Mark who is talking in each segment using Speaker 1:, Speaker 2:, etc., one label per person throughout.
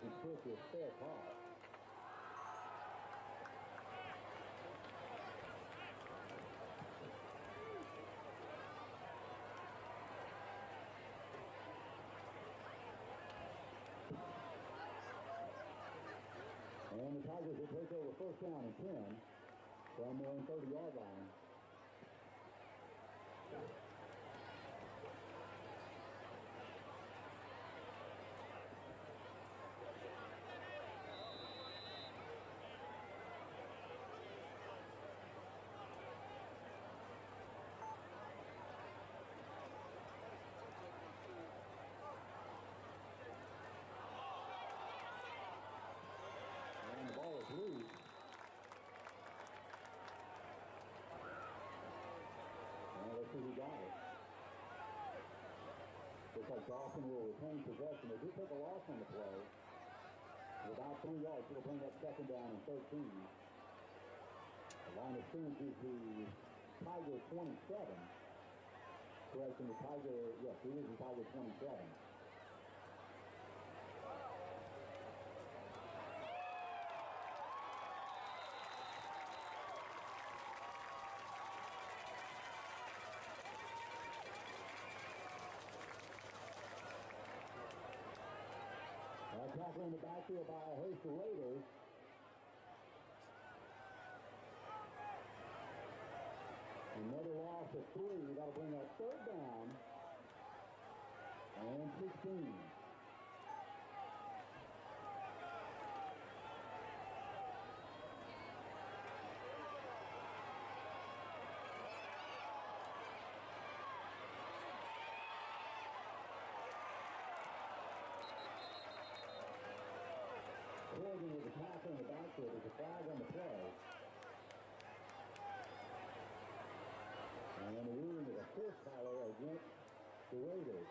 Speaker 1: and 6 is fair call. And the Tigers will take over first down and 10 from their own 30-yard line. Loose. And let's see who got it. Looks like Dawson will retain possession. They do take a loss on the play. About 3 yards, it'll bring up second down and 13. The line of scrimmage is the Tiger 27. Correction, the Tiger, yes, it is the Tiger 27. Tackle in the backfield by a host of Raiders. Another loss of 3. That'll bring up third down and 16. With a tackle in the backfield, there's a flag on the play. And the ruling is a fifth foul against the Raiders.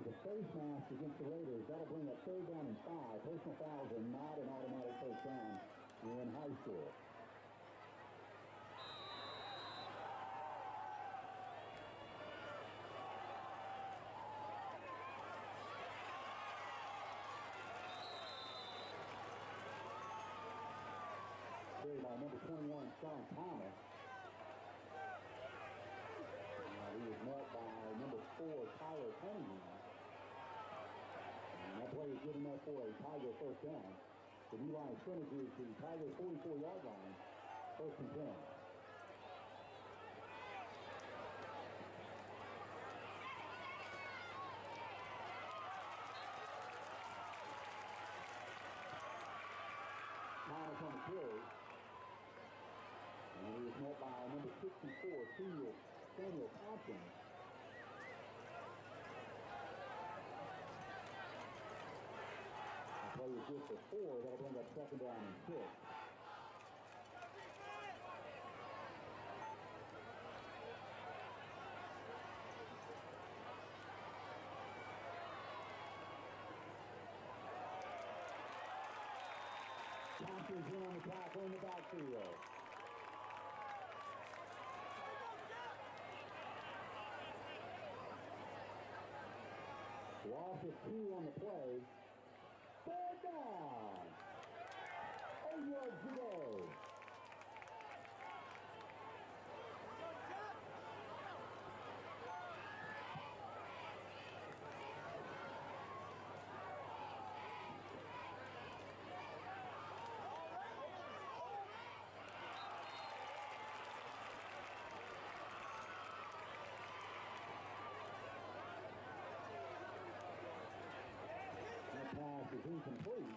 Speaker 1: The face mask against the Raiders, that'll bring up third down and 5. Personal fouls are not an automatic first down in high school. Carried by number 21, Sean Thomas. He was met by number 4, Tyler Cunningham. And that play is good enough for a Tiger first down. The new line of scrimmage is the Tiger 44-yard line, first and 10. Thomas on the carry. And he was met by number 64, Samuel Thompson. The play is good for 4. That'll bring up second down and 6. Thompson's in on the tackle in the backfield. Loss of 2 on the play. Third down. 8 yards to go. Pass is incomplete.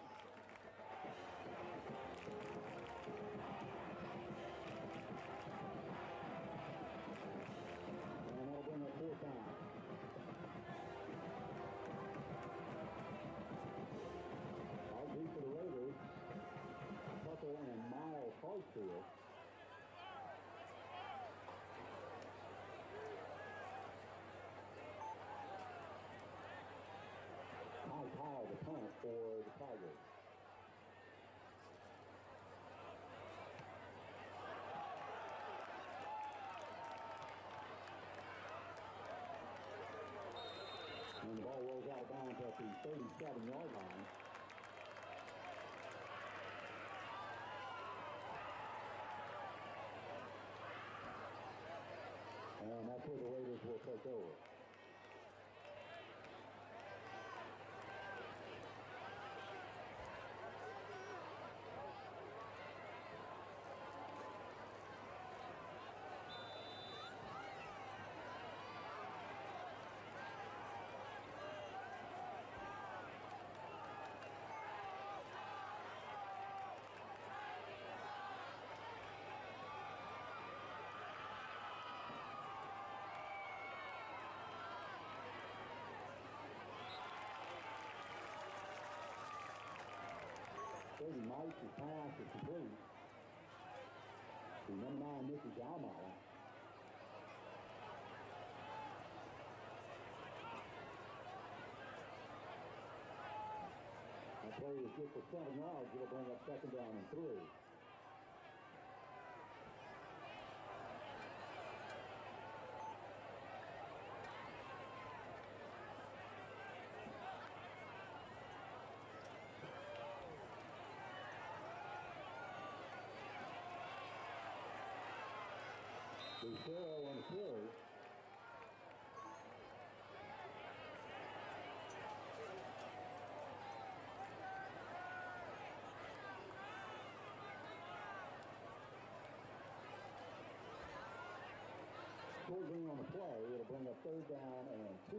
Speaker 1: for the Tigers. And the ball rolls out of bounds at the 37-yard line. And that's where the Raiders will take over. Mike's pass is complete to number 9, Mrs. Almeyer. That play is good for 7 yards. It'll bring up second down and 3. Lucero on the carry. Scoring on the play, it'll bring up third down and 2.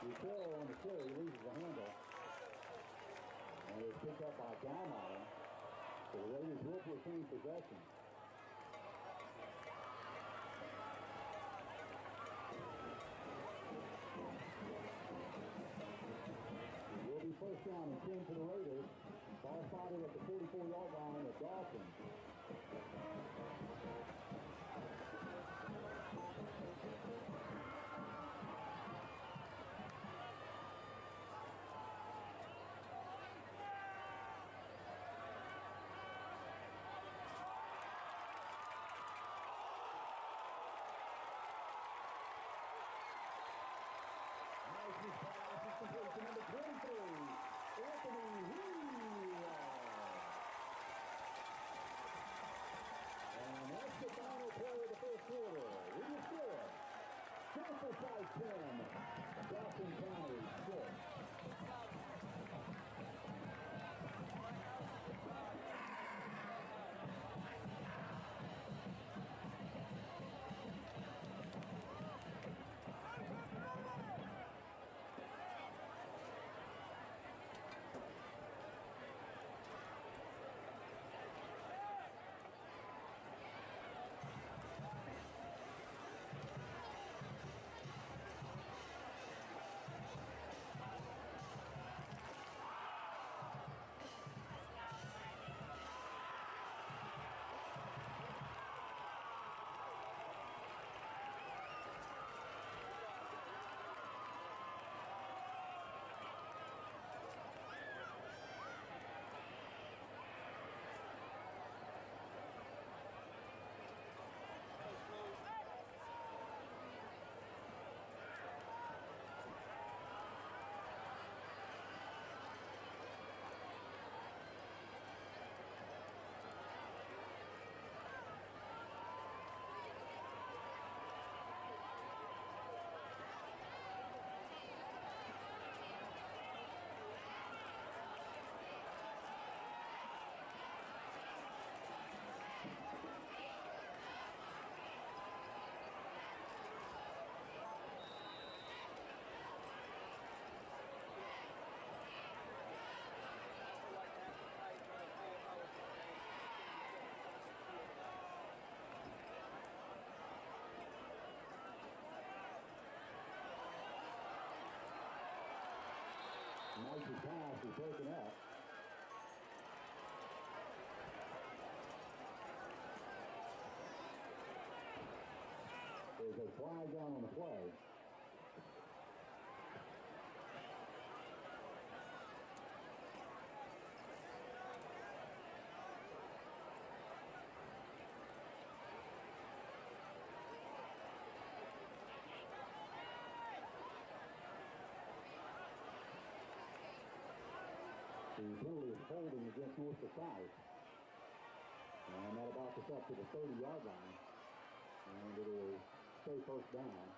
Speaker 1: Lucero on the carry loses the handle. And it's picked up by Dalmeyer. So the Raiders will retain possession. It will be first down and 10 for the Raiders. Ball spotted at the 44-yard line of Dawson. broken up. There's a flag down on the play. The penalty is holding against North Forsyth. And that about gets up to the 30-yard line. And it will stay first down.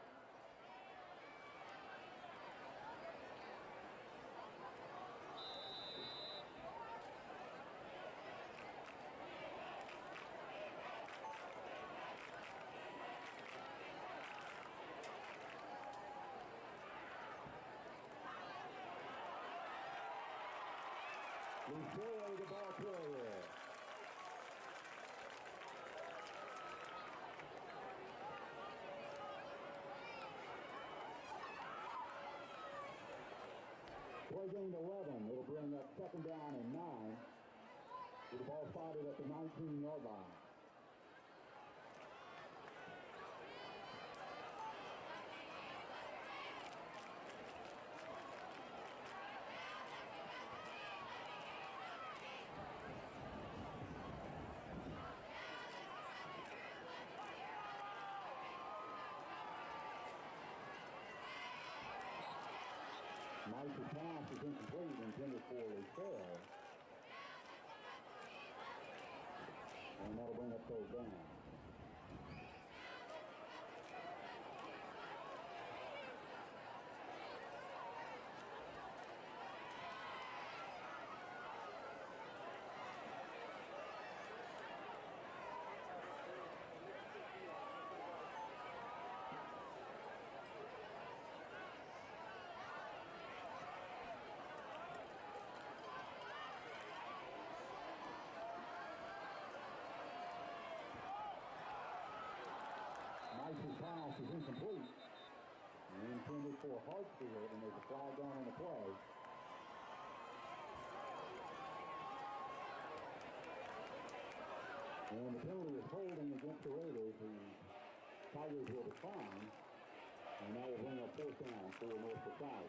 Speaker 1: Enjoy the ball carrier. Play gained 11. It'll bring up second down and 9. With the ball spotted at the 19-yard line. Nice's pass is incomplete, intended for a fail. And that'll bring up third down. Nice's pass is incomplete. Intended for Hartsfield, and there's a flag down on the play. And the penalty is holding against the Raiders. The Tigers will decline. And that will bring up fourth down for North Forsyth.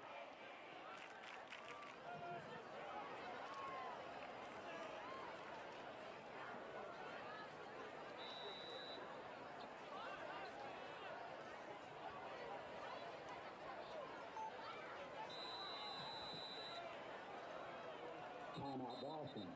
Speaker 1: Timeout Dawson.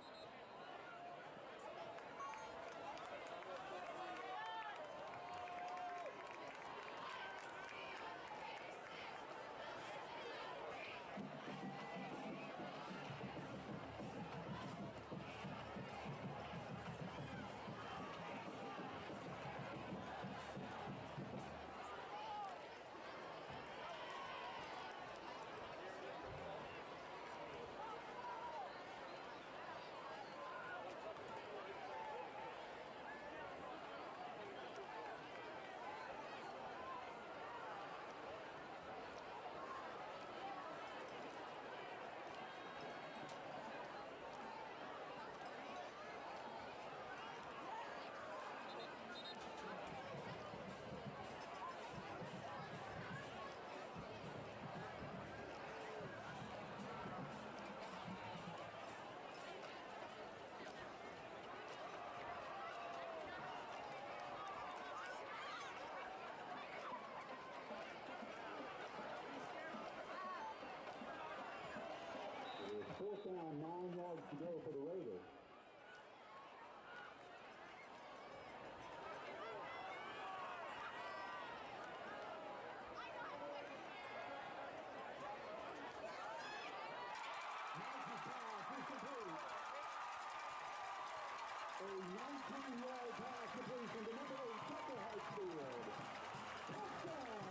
Speaker 1: Fourth down, 9 yards to go for the Raiders. A 19-yard pass completion to number 8, Tucker Hartsfield. Touchdown!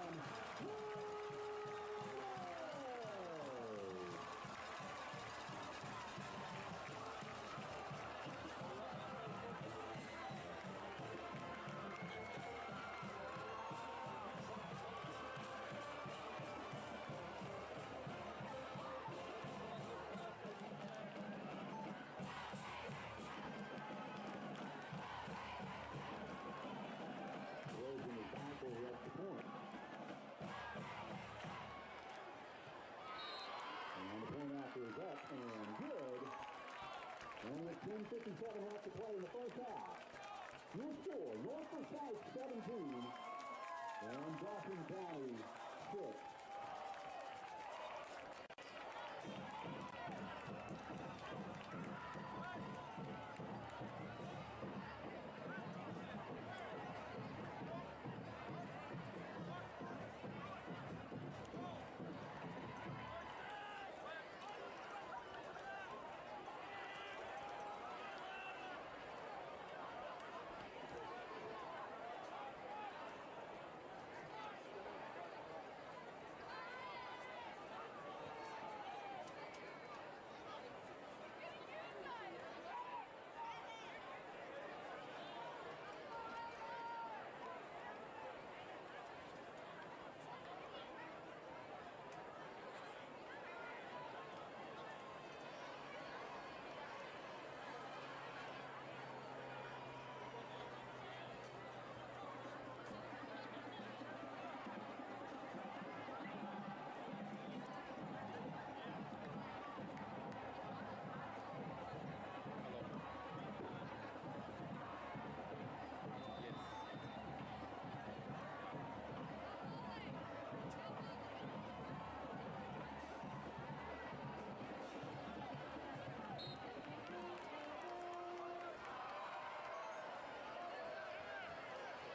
Speaker 1: 1:57 left to play in the first half. Your score, North Forsyth 17 and Dauphin County 6.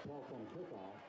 Speaker 1: Ball from kickoff.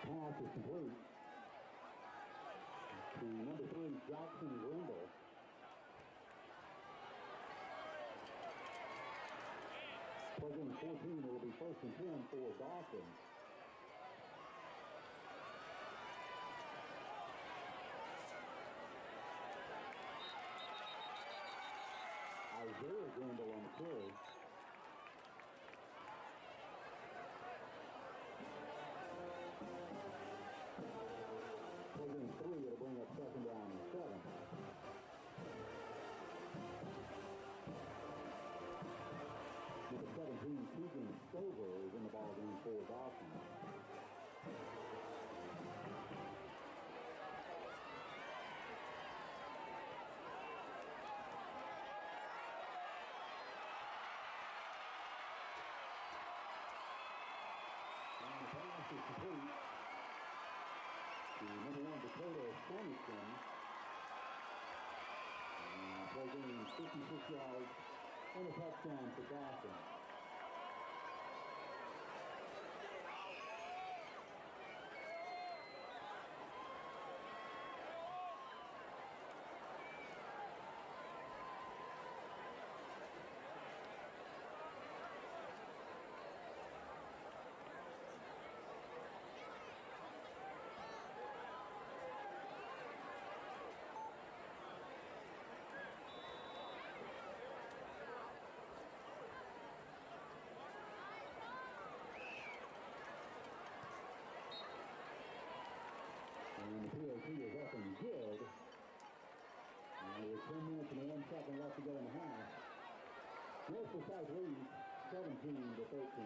Speaker 1: Pass is complete to number 3, Jackson Grindle. Plugging 14, it will be 1st and 10 for Dawson. Isaiah Grindle on the carry. Plugging 3, it'll bring up 2nd down and 7. Number 17, Keegan Stover is in the ball game for Dawson. And the pass is complete to number 1, Dakota Stonington. And plugging 56 yards and a touchdown for Dawson. And the PAT is up and good. And with 10 minutes and 1 second left to go in the half, North Forsyth leads 17-13.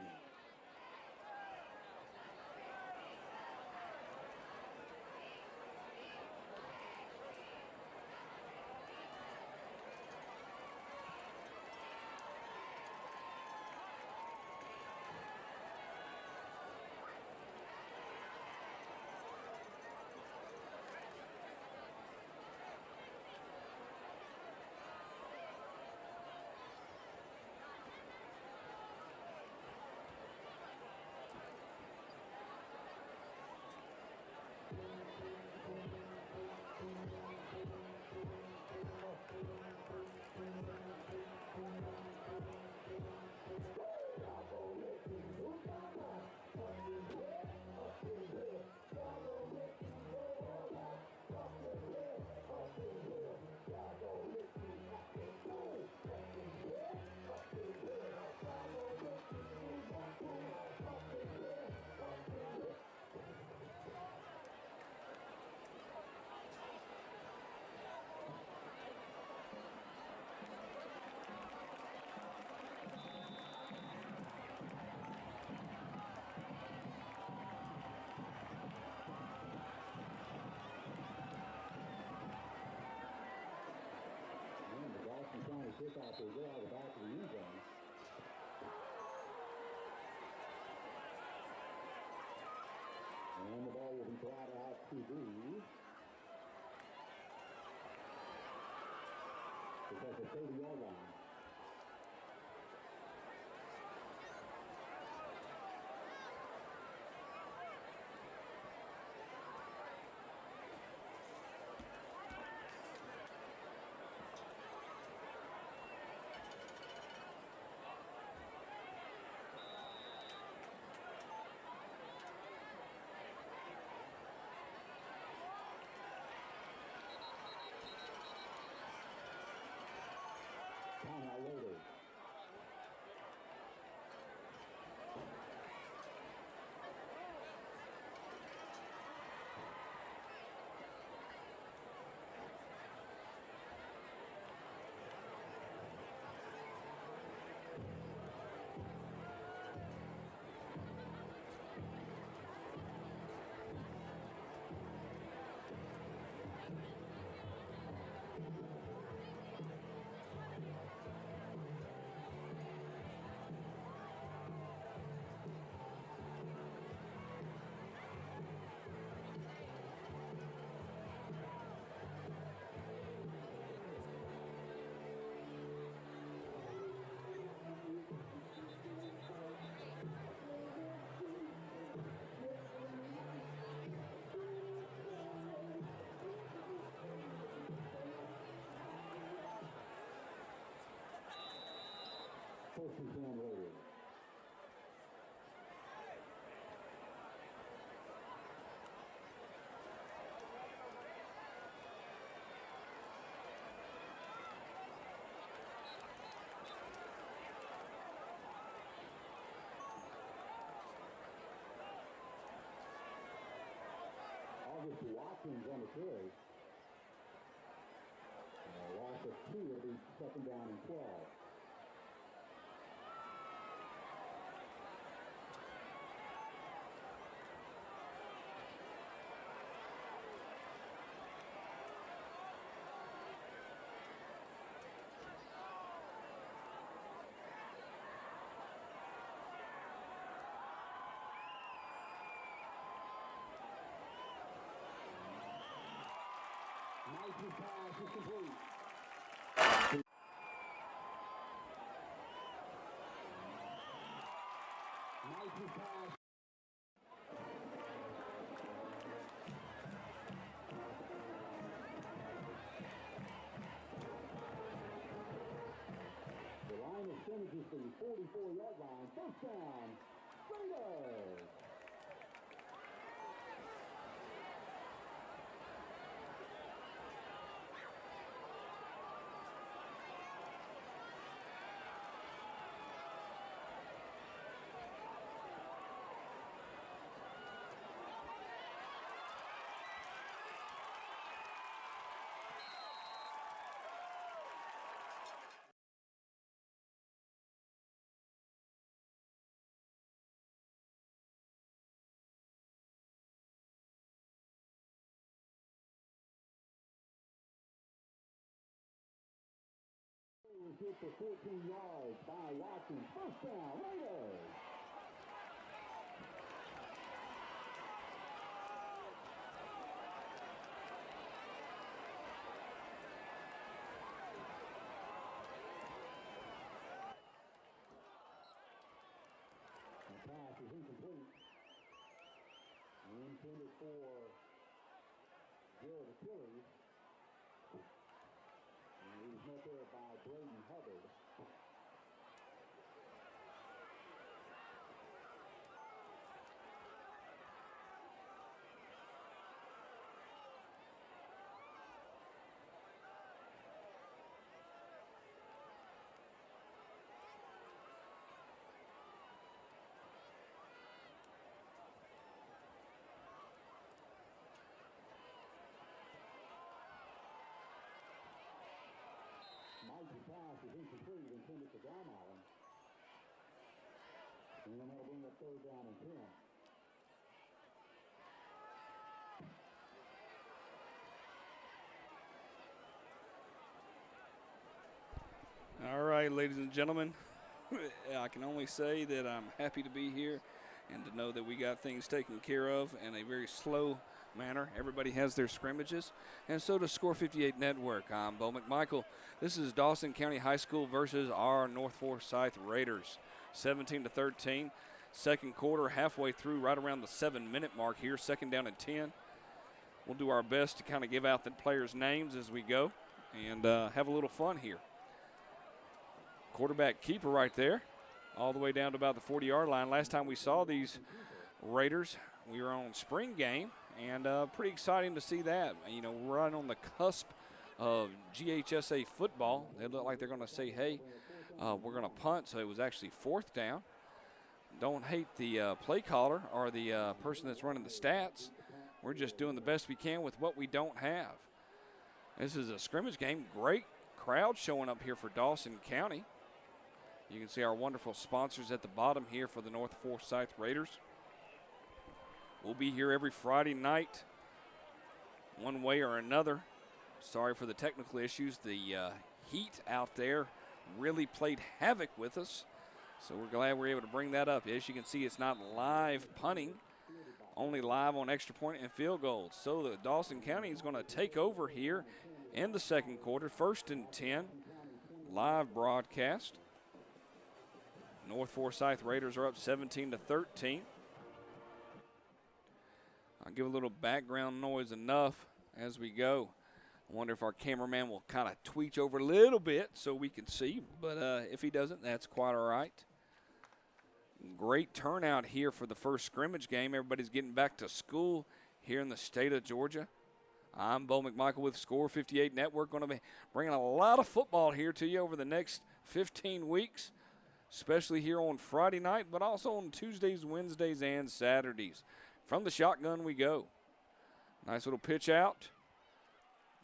Speaker 1: kickoff will go out the back of the end zone. And the ball will be brought out to the 30-yard line. Timeout Raiders. First and 10 Raiders. August Watkins on the carry. Loss of 2 will be second down and 12. Nice pass is complete. Nice pass. The line of scrimmage is the 44-yard line. First down, Raiders. Was hit for 14 yards by Watkins. First down, Raiders. The pass is incomplete. Intended for Jared Achilles. And he was met there by Braden Hubbard. Mighty pass is incomplete, intended for Garmillan. And that'll bring up third down and 10.
Speaker 2: right, ladies and gentlemen. I can only say that I'm happy to be here and to know that we got things taken care of in a very slow manner. Everybody has their scrimmages, and so does Score 58 Network. I'm Bo McMichael. This is Dawson County High School versus our North Forsyth Raiders. 17-13. Second quarter, halfway through, right around the 7-minute mark here. Second down and 10. We'll do our best to kind of give out the players' names as we go and have a little fun here. Quarterback keeper right there, all the way down to about the 40-yard line. Last time we saw these Raiders, we were on spring game, and pretty exciting to see that. You know, we're right on the cusp of GHSA football. They look like they're going to say, hey, we're going to punt, so it was actually fourth down. Don't hate the play caller or the person that's running the stats. We're just doing the best we can with what we don't have. This is a scrimmage game. Great crowd showing up here for Dawson County. You can see our wonderful sponsors at the bottom here for the North Forsyth Raiders. We'll be here every Friday night, one way or another. Sorry for the technical issues. The heat out there really played havoc with us, so we're glad we're able to bring that up. As you can see, it's not live punting, only live on extra point and field goals. So the Dawson County is going to take over here in the second quarter, 1st and 10, live broadcast. North Forsyth Raiders are up 17-13. I'll give a little background noise enough as we go. I wonder if our cameraman will kind of tweak over a little bit so we can see, but if he doesn't, that's quite all right. Great turnout here for the first scrimmage game. Everybody's getting back to school here in the state of Georgia. I'm Bo McMichael with Score 58 Network. Going to be bringing a lot of football here to you over the next 15 weeks, especially here on Friday night, but also on Tuesdays, Wednesdays, and Saturdays. From the shotgun we go. Nice little pitch out.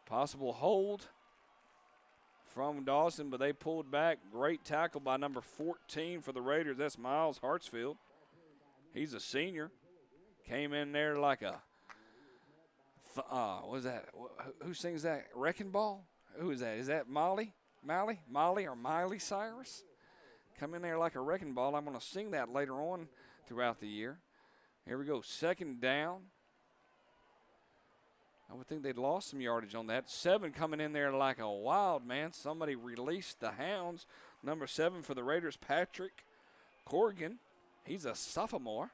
Speaker 2: Possible hold from Dawson, but they pulled back. Great tackle by number 14 for the Raiders. That's Miles Hartsfield. He's a senior. Came in there like a, what is that? Who sings that? Wrecking Ball? Who is that? Is that Molly or Miley Cyrus? Come in there like a wrecking ball. I'm going to sing that later on throughout the year. Here we go, second down. I would think they'd lost some yardage on that. 7 coming in there like a wild man. Somebody released the hounds. Number 7 for the Raiders, Patrick Corrigan. He's a sophomore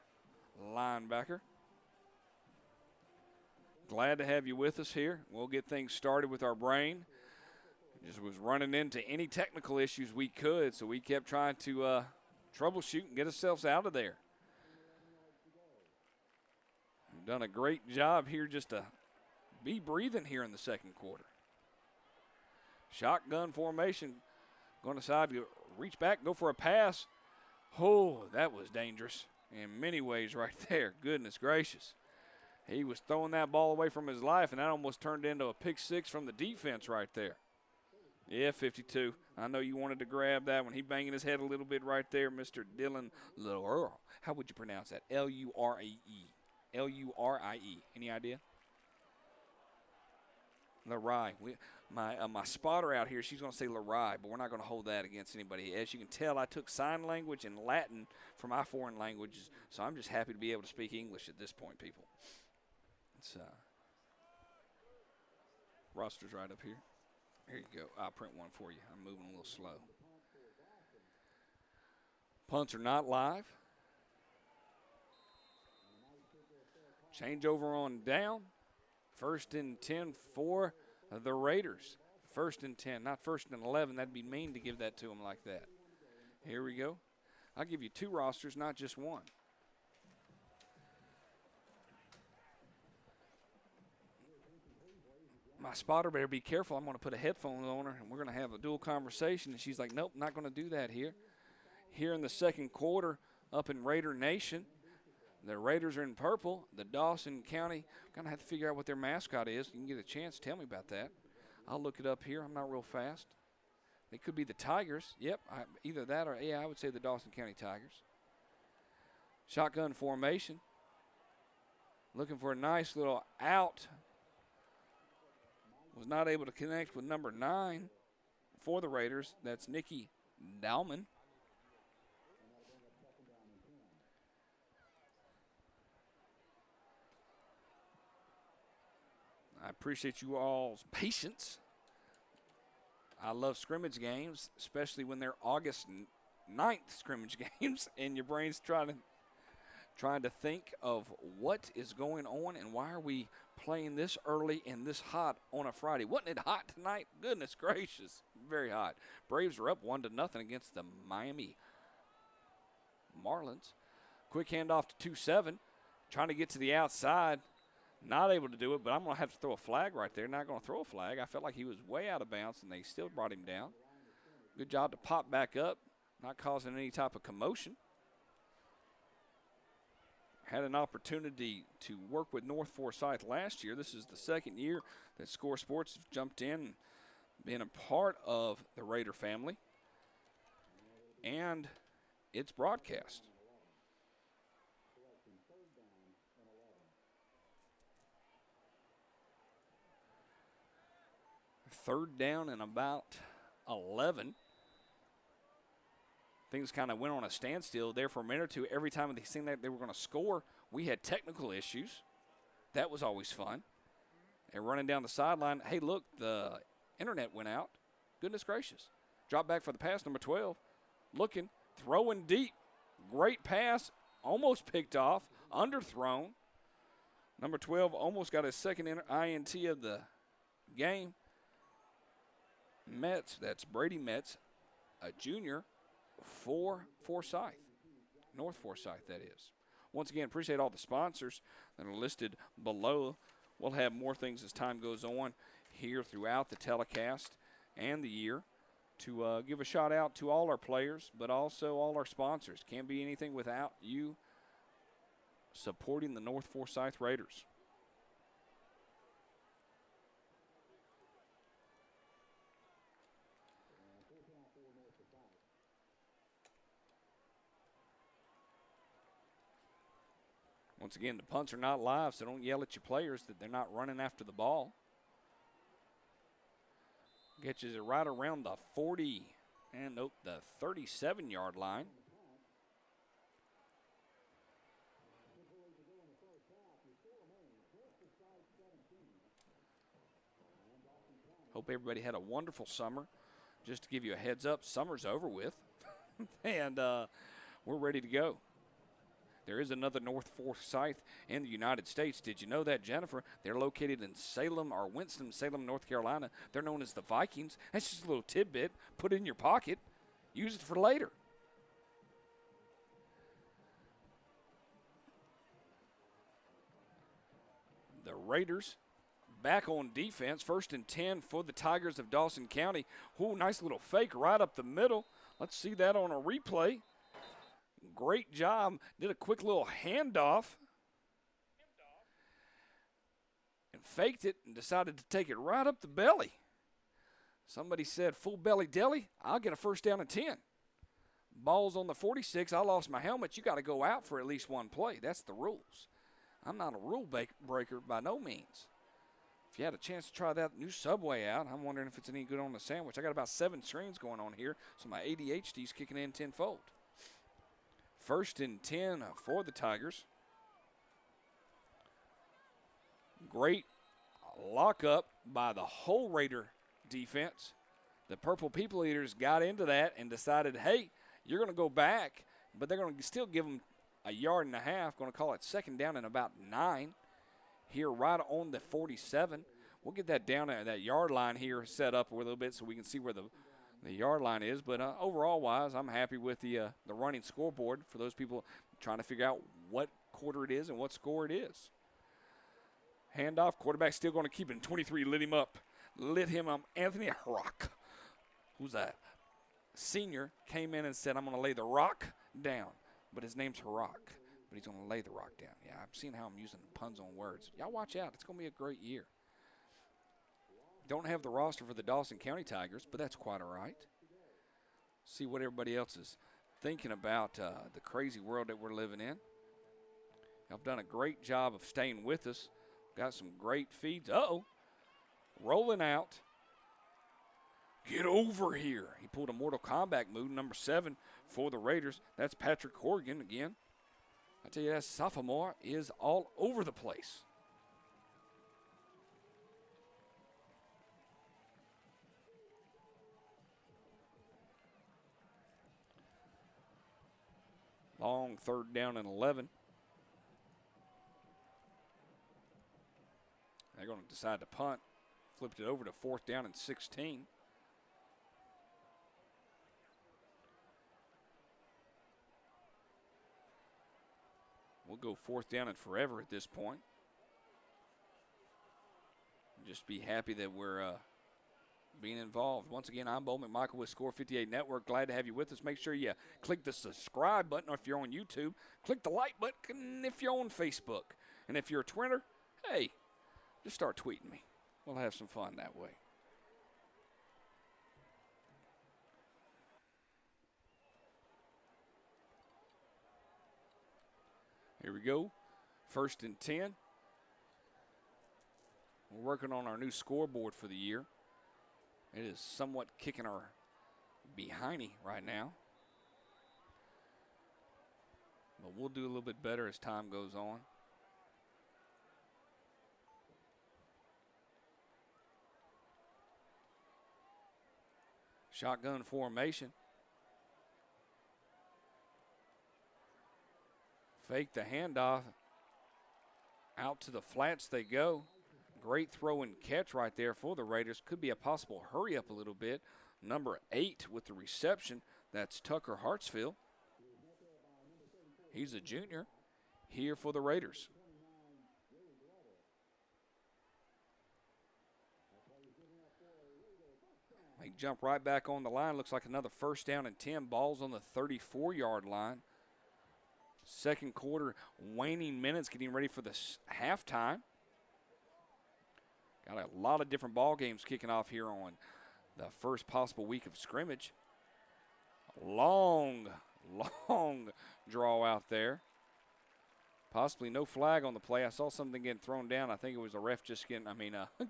Speaker 2: linebacker. Glad to have you with us here. We'll get things started with our brain. Just was running into any technical issues we could, so we kept trying to troubleshoot and get ourselves out of there. We've done a great job here just to be breathing here in the second quarter. Shotgun formation. Going to decide to reach back, go for a pass. Oh, that was dangerous in many ways right there. Goodness gracious. He was throwing that ball away from his life, and that almost turned into a pick six from the defense right there. Yeah, 52. I know you wanted to grab that one. He banging his head a little bit right there, Mr. Dylan Lurie. How would you pronounce that? L-U-R-A-E. L-U-R-I-E. Any idea? Lurie. My spotter out here, she's going to say Lurie, but we're not going to hold that against anybody. As you can tell, I took sign language and Latin for my foreign languages, so I'm just happy to be able to speak English at this point, people. It's roster's right up here. Here you go. I'll print one for you. I'm moving a little slow. Punts are not live. Changeover on down. 1st and 10 for the Raiders. 1st and 10, not 1st and 11. That'd be mean to give that to them like that. Here we go. I'll give you 2 rosters, not just one. My spotter better be careful. I'm going to put a headphone on her, and we're going to have a dual conversation. And she's like, nope, not going to do that here. Here in the second quarter, up in Raider Nation, the Raiders are in purple. The Dawson County, going to have to figure out what their mascot is. You can get a chance. Tell me about that. I'll look it up here. I'm not real fast. They could be the Tigers. Yep, either that or, yeah, I would say the Dawson County Tigers. Shotgun formation. Looking for a nice little out. Was not able to connect with number 9 for the Raiders. That's Nikki Dowman. I appreciate you all's patience. I love scrimmage games, especially when they're August 9th scrimmage games, and your brain's trying to think of what is going on and why are we playing this early and this hot on a Friday. Wasn't it hot tonight? Goodness gracious, very hot. Braves are up 1-0 against the Miami Marlins. Quick handoff to 2-7, trying to get to the outside. Not able to do it, but I'm going to have to throw a flag right there. Not going to throw a flag. I felt like he was way out of bounds, and they still brought him down. Good job to pop back up, not causing any type of commotion. Had an opportunity to work with North Forsyth last year. This is the second year that Score Sports has jumped in, been a part of the Raider family and its broadcast. Third down and about 11. Things kind of went on a standstill there for a minute or two. Every time they seemed like they were going to score, we had technical issues. That was always fun. And running down the sideline, hey, look, the internet went out. Goodness gracious. Drop back for the pass, number 12. Looking, throwing deep. Great pass, almost picked off, underthrown. Number 12 almost got his second INT of the game. Metz, that's Brady Metz, a junior for Forsyth, North Forsyth, that is. Once again, appreciate all the sponsors that are listed below. We'll have more things as time goes on here throughout the telecast and the year to give a shout out to all our players, but also all our sponsors. Can't be anything without you supporting the North Forsyth Raiders. Once again, the punts are not live, so don't yell at your players that they're not running after the ball. Gets you right around the 40 and the 37-yard line. Hope everybody had a wonderful summer. Just to give you a heads up, summer's over with, and we're ready to go. There is another North Forsyth in the United States. Did you know that, Jennifer? They're located in Salem or Winston-Salem, North Carolina. They're known as the Vikings. That's just a little tidbit. Put it in your pocket. Use it for later. The Raiders back on defense. 1st and 10 for the Tigers of Dawson County. Ooh, nice little fake right up the middle. Let's see that on a replay. Great job. Did a quick little handoff. And faked it and decided to take it right up the belly. Somebody said, full belly deli, I'll get a 1st down and 10. Ball's on the 46. I lost my helmet. You got to go out for at least one play. That's the rules. I'm not a rule breaker by no means. If you had a chance to try that new Subway out, I'm wondering if it's any good on the sandwich. I got about 7 screens going on here, so my ADHD's kicking in tenfold. 1st and 10 for the Tigers. Great lockup by the whole Raider defense. The Purple People Eaters got into that and decided, hey, you're going to go back, but they're going to still give them a yard and a half. Going to call it 2nd down and about 9 here right on the 47. We'll get that down at that yard line here set up a little bit so we can see where the yard line is. But overall-wise, I'm happy with the running scoreboard for those people trying to figure out what quarter it is and what score it is. Handoff, quarterback still going to keep it in 23, lit him up. Anthony Rock, who's that? Senior came in and said, I'm going to lay the rock down. But his name's Harak, but he's going to lay the rock down. Yeah, I've seen how I'm using puns on words. Y'all watch out. It's going to be a great year. Don't have the roster for the Dawson County Tigers, but that's quite all right. See what everybody else is thinking about the crazy world that we're living in. Y'all have done a great job of staying with us. Got some great feeds. Uh-oh. Rolling out. Get over here. He pulled a Mortal Kombat move, number 7 for the Raiders. That's Patrick Horgan again. I tell you, that sophomore is all over the place. Long 3rd down and 11. They're going to decide to punt. Flipped it over to 4th down and 16. We'll go 4th down and forever at this point. Just be happy that we're being involved. Once again, I'm Bo McMichael with Score 58 Network. Glad to have you with us. Make sure you click the subscribe button if you're on YouTube. Click the like button if you're on Facebook. And if you're a Twitter, hey, just start tweeting me. We'll have some fun that way. Here we go. 1st and 10. We're working on our new scoreboard for the year. It is somewhat kicking our behindy right now. But we'll do a little bit better as time goes on. Shotgun formation. Fake the handoff. Out to the flats they go. Great throw and catch right there for the Raiders. Could be a possible hurry up a little bit. Number 8 with the reception. That's Tucker Hartsfield. He's a junior here for the Raiders. They jump right back on the line. Looks like another 1st down and 10. Ball's on the 34-yard line. 2nd quarter, waning minutes, getting ready for the halftime. Got a lot of different ball games kicking off here on the first possible week of scrimmage. Long draw out there. Possibly no flag on the play. I saw something getting thrown down. I think it was a ref just getting,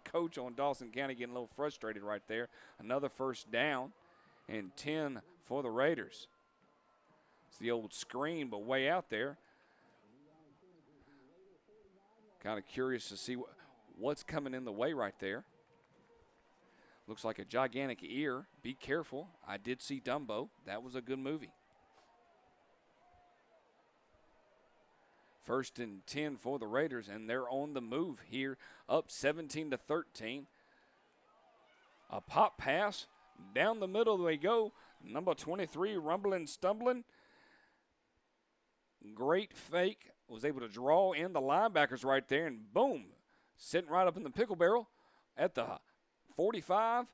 Speaker 2: coach on Dawson County getting a little frustrated right there. Another 1st down and 10 for the Raiders. It's the old screen, but way out there. Kind of curious to see what's coming in the way right there. Looks like a gigantic ear. Be careful. I did see Dumbo. That was a good movie. 1st and 10 for the Raiders, and they're on the move here, up 17-13. A pop pass. Down the middle they go. Number 23, rumbling, stumbling. Great fake. Was able to draw in the linebackers right there, and boom, sitting right up in the pickle barrel at the 45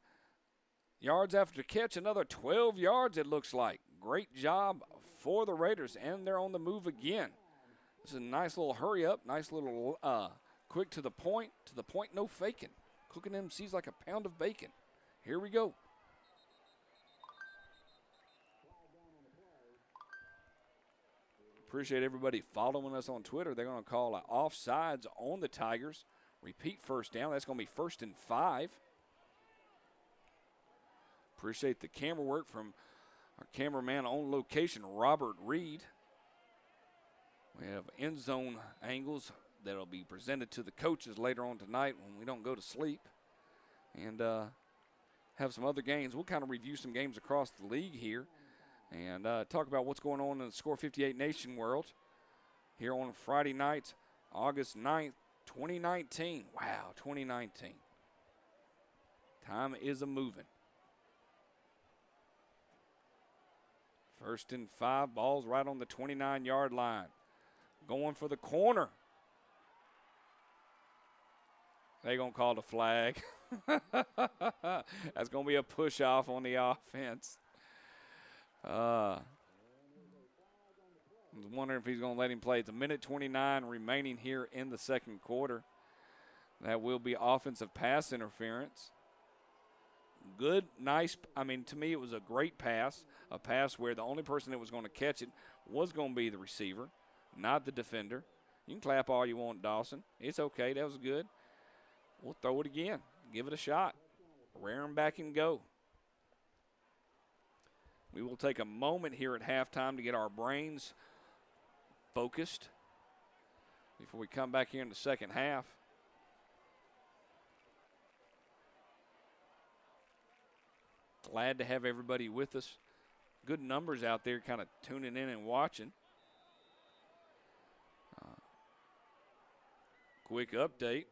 Speaker 2: yards after catch. Another 12 yards, it looks like. Great job for the Raiders, and they're on the move again. This is a nice little hurry up, nice little quick to the point, no faking. Cooking MC's like a pound of bacon. Here we go. Appreciate everybody following us on Twitter. They're going to call offsides on the Tigers. Repeat 1st down. That's going to be 1st and 5. Appreciate the camera work from our cameraman on location, Robert Reed. We have end zone angles that will be presented to the coaches later on tonight when we don't go to sleep. And have some other games. We'll kind of review some games across the league here and talk about what's going on in the Score 58 Nation world here on Friday night, August 9th, 2019. Wow, 2019. Time is a-moving. 1st and 5, ball's right on the 29-yard line. Going for the corner. They're going to call the flag. That's going to be a push-off on the offense. I was wondering if he's going to let him play. It's 1:29 remaining here in the 2nd quarter. That will be offensive pass interference. Good, nice. To me, it was a great pass. A pass where the only person that was going to catch it was going to be the receiver, not the defender. You can clap all you want, Dawson. It's okay. That was good. We'll throw it again. Give it a shot. Rear him back and go. We will take a moment here at halftime to get our brains focused before we come back here in the second half. Glad to have everybody with us. Good numbers out there kind of tuning in and watching. Quick update.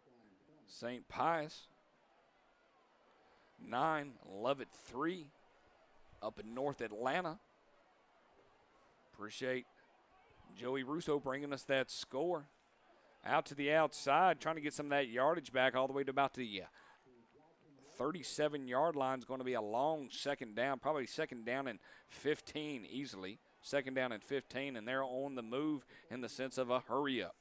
Speaker 2: St. Pius 9, Lovett 3 up in North Atlanta. Appreciate Joey Russo bringing us that score. Out to the outside, trying to get some of that yardage back all the way to about the 37-yard line. Is going to be a long second down, probably second down and 15 easily. Second down and 15, and they're on the move in the sense of a hurry up.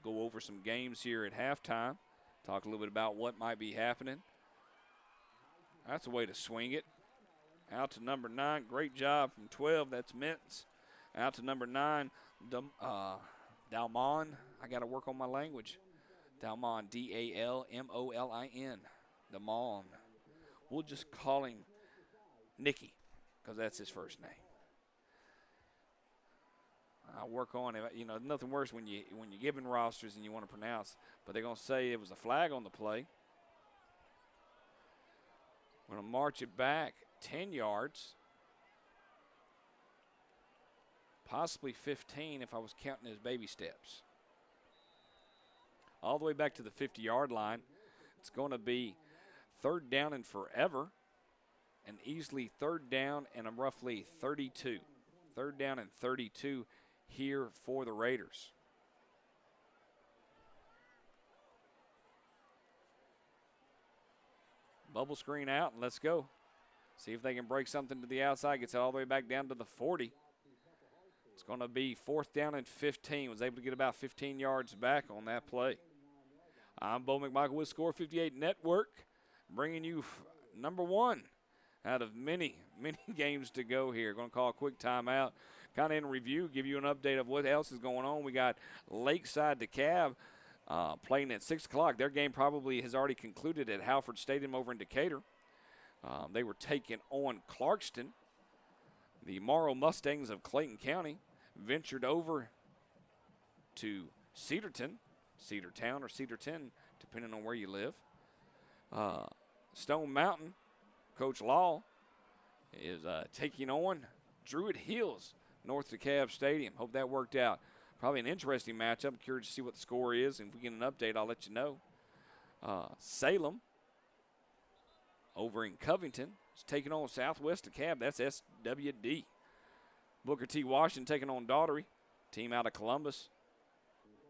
Speaker 2: We'll go over some games here at halftime. Talk a little bit about what might be happening. That's a way to swing it. Out to number 9. Great job from 12. That's Mintz. Out to number 9, Dalmon. I got to work on my language. Dalmon, D-A-L-M-O-L-I-N. Dalmon. We'll just call him Nicky because that's his first name. I'll work on it. You know, nothing worse when you're giving rosters and you want to pronounce, but they're going to say it was a flag on the play. We're going to march it back 10 yards, possibly 15 if I was counting his baby steps. All the way back to the 50-yard line. It's going to be third down and forever, and easily third down and a roughly 32. Third down and 32 here for the Raiders. Bubble screen out, and let's go. See if they can break something to the outside. Gets it all the way back down to the 40. It's going to be fourth down and 15. Was able to get about 15 yards back on that play. I'm Bo McMichael with Score 58 Network, bringing you number 1 out of many, many games to go here. Going to call a quick timeout. Kind of in review, give you an update of what else is going on. We got Lakeside DeKalb playing at 6 o'clock. Their game probably has already concluded at Halford Stadium over in Decatur. They were taking on Clarkston. The Morrow Mustangs of Clayton County ventured over to Cedarton or Cedarton, depending on where you live. Stone Mountain, Coach Law, is taking on Druid Hills, North DeKalb Stadium. Hope that worked out. Probably an interesting matchup. I'm curious to see what the score is. And if we get an update, I'll let you know. Salem over in Covington is taking on Southwest DeKalb. That's SWD. Booker T. Washington taking on Daughtery. Team out of Columbus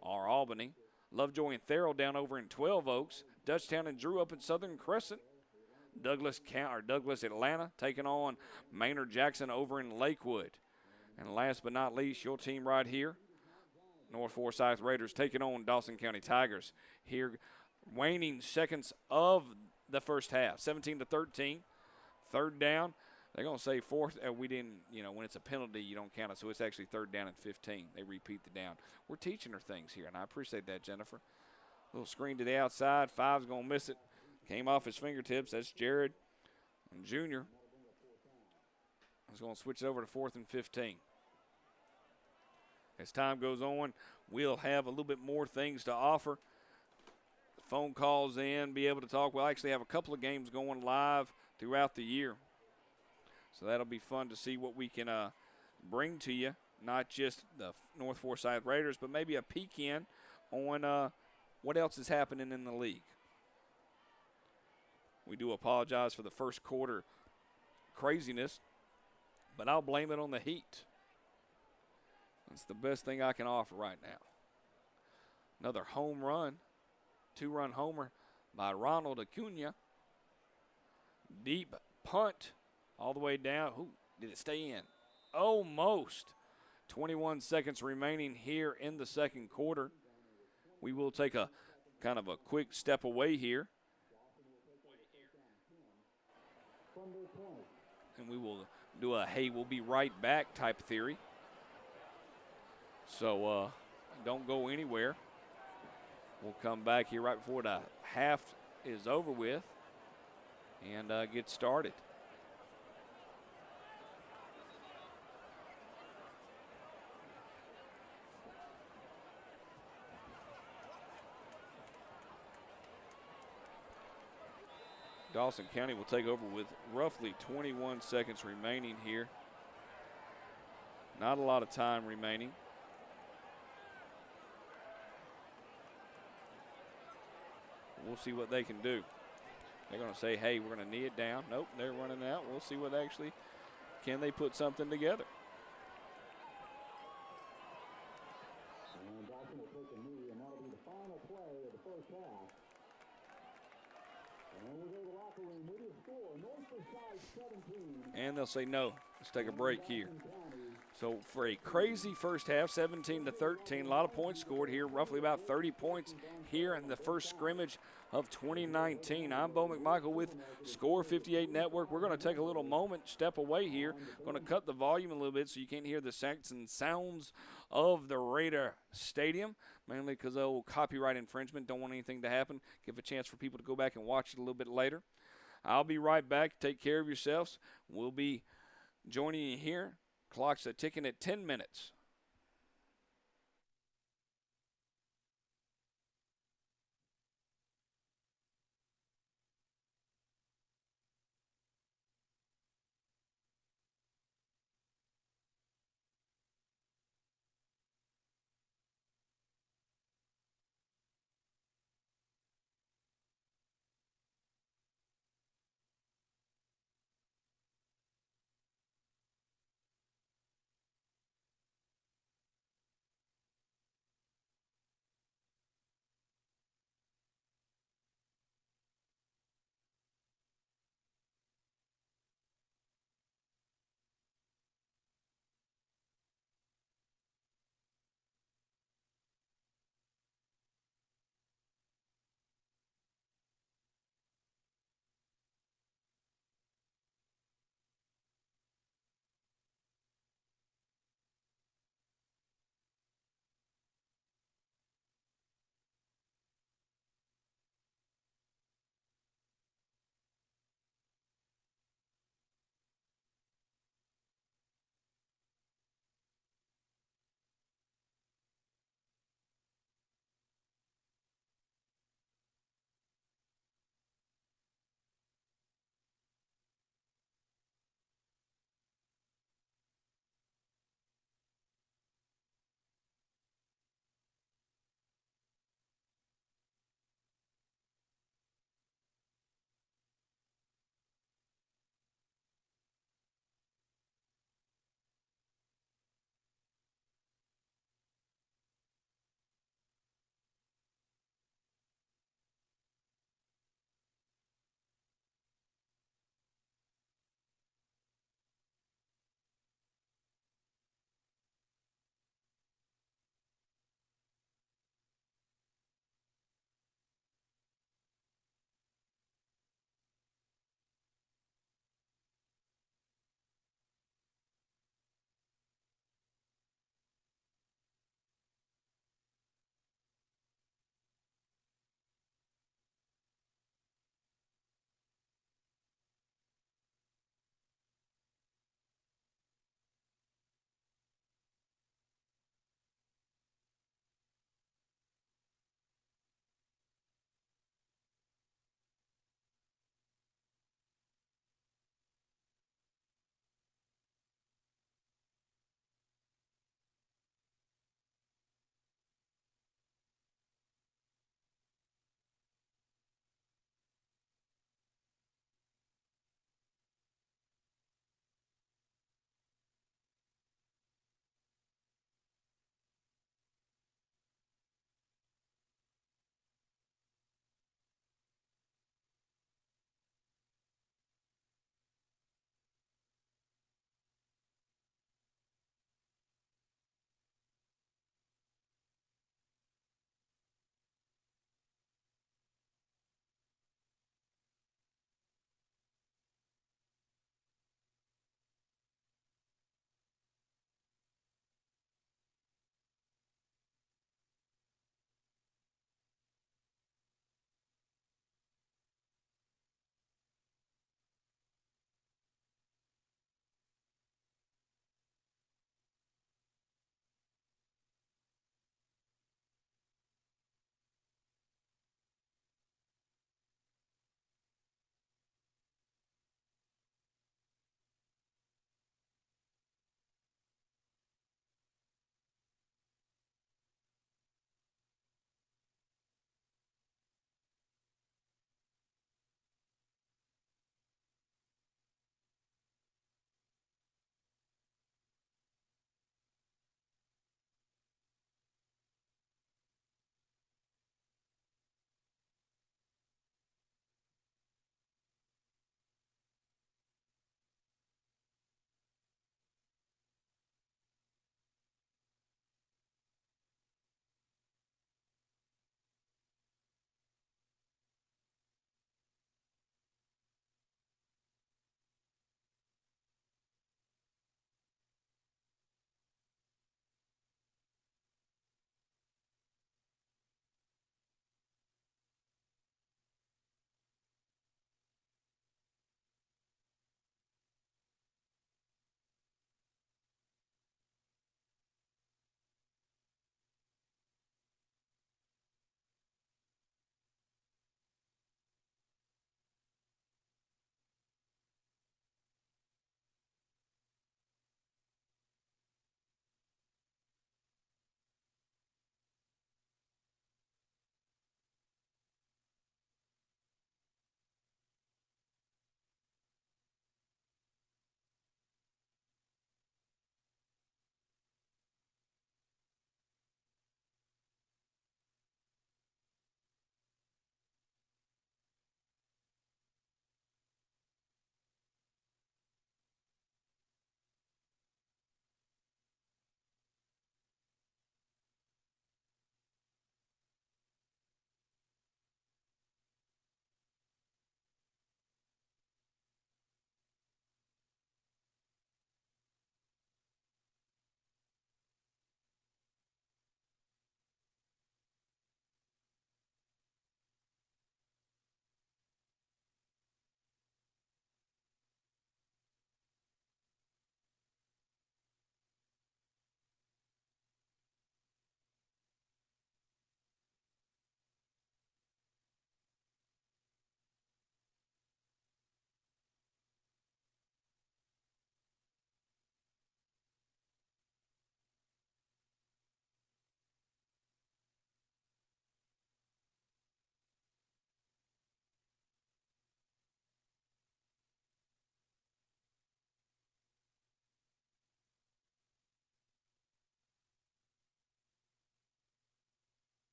Speaker 2: or Albany. Lovejoy and Therrell down over in 12 Oaks. Dutchtown and Drew up in Southern Crescent. Douglas Atlanta taking on Maynard Jackson over in Lakewood. And last but not least, your team right here, North Forsyth Raiders taking on Dawson County Tigers. Here, waning seconds of the first half, 17-13. Third down. They're going to say fourth. We didn't, when it's a penalty, you don't count it. So it's actually third down and 15. They repeat the down. We're teaching her things here, and I appreciate that, Jennifer. Little screen to the outside. Five's going to miss it. Came off his fingertips. That's Jared Jr. He's going to switch it over to 4th and 15. As time goes on, we'll have a little bit more things to offer. Phone calls in, be able to talk. We'll actually have a couple of games going live throughout the year. So that'll be fun to see what we can bring to you, not just the North Forsyth Raiders, but maybe a peek in on what else is happening in the league. We do apologize for the first quarter craziness, but I'll blame it on the heat. That's the best thing I can offer right now. Another home run, 2-run homer by Ronald Acuna. Deep punt all the way down. Ooh, did it stay in? Almost. 21 seconds remaining here in the second quarter. We will take a kind of a quick step away here. And we will do a hey, we'll be right back type theory. So don't go anywhere. We'll come back here right before the half is over with and get started. Dawson County will take over with roughly 21 seconds remaining here. Not a lot of time remaining. We'll see what they can do. They're going to say, hey, we're going to knee it down. Nope, they're running out. We'll see what actually, can they put something together?
Speaker 1: And Dawson will take a knee, and that'll be the final play of the first half. And we'll go to the locker room with your score. Northside 17.
Speaker 2: And they'll say, no, let's take a break here. So for a crazy first half, 17-13, a lot of points scored here, roughly about 30 points here in the first scrimmage of 2019. I'm Bo McMichael with Score 58 Network. We're going to take a little moment, step away here. Going to cut the volume a little bit so you can't hear the Saxon sounds of the Raider Stadium, mainly because of copyright infringement. Don't want anything to happen. Give a chance for people to go back and watch it a little bit later. I'll be right back. Take care of yourselves. We'll be joining you here. Clock's ticking at 10 minutes.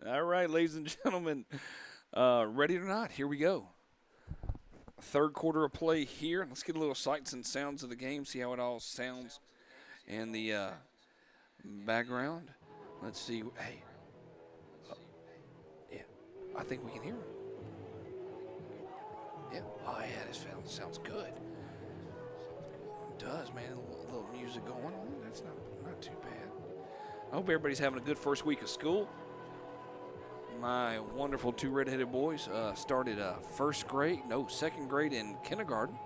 Speaker 2: All right, ladies and gentlemen, ready or not, here we go. Third quarter of play here. Let's get a little sights and sounds of the game, see how it all sounds in the background. Let's see. Hey. Yeah, I think we can hear him. Yeah. Oh, yeah, this sounds good. It does, man. A little music going on. That's not too bad. I hope everybody's having a good first week of school. My wonderful two redheaded boys started second grade in kindergarten.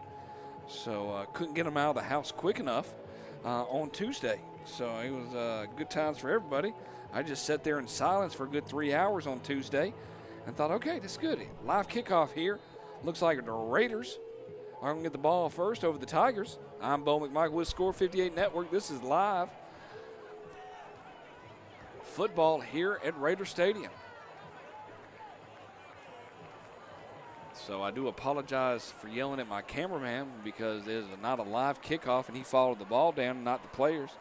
Speaker 2: So couldn't get them out of the house quick enough on Tuesday. So it was good times for everybody. I just sat there in silence for a good 3 hours on Tuesday and thought, okay, that's good. Live kickoff here. Looks like the Raiders are going to get the ball first over the Tigers. I'm Bo McMichael with Score 58 Network. This is live football here at Raider Stadium. So I do apologize for yelling at my cameraman because there's not a live kickoff and he followed the ball down, not the players.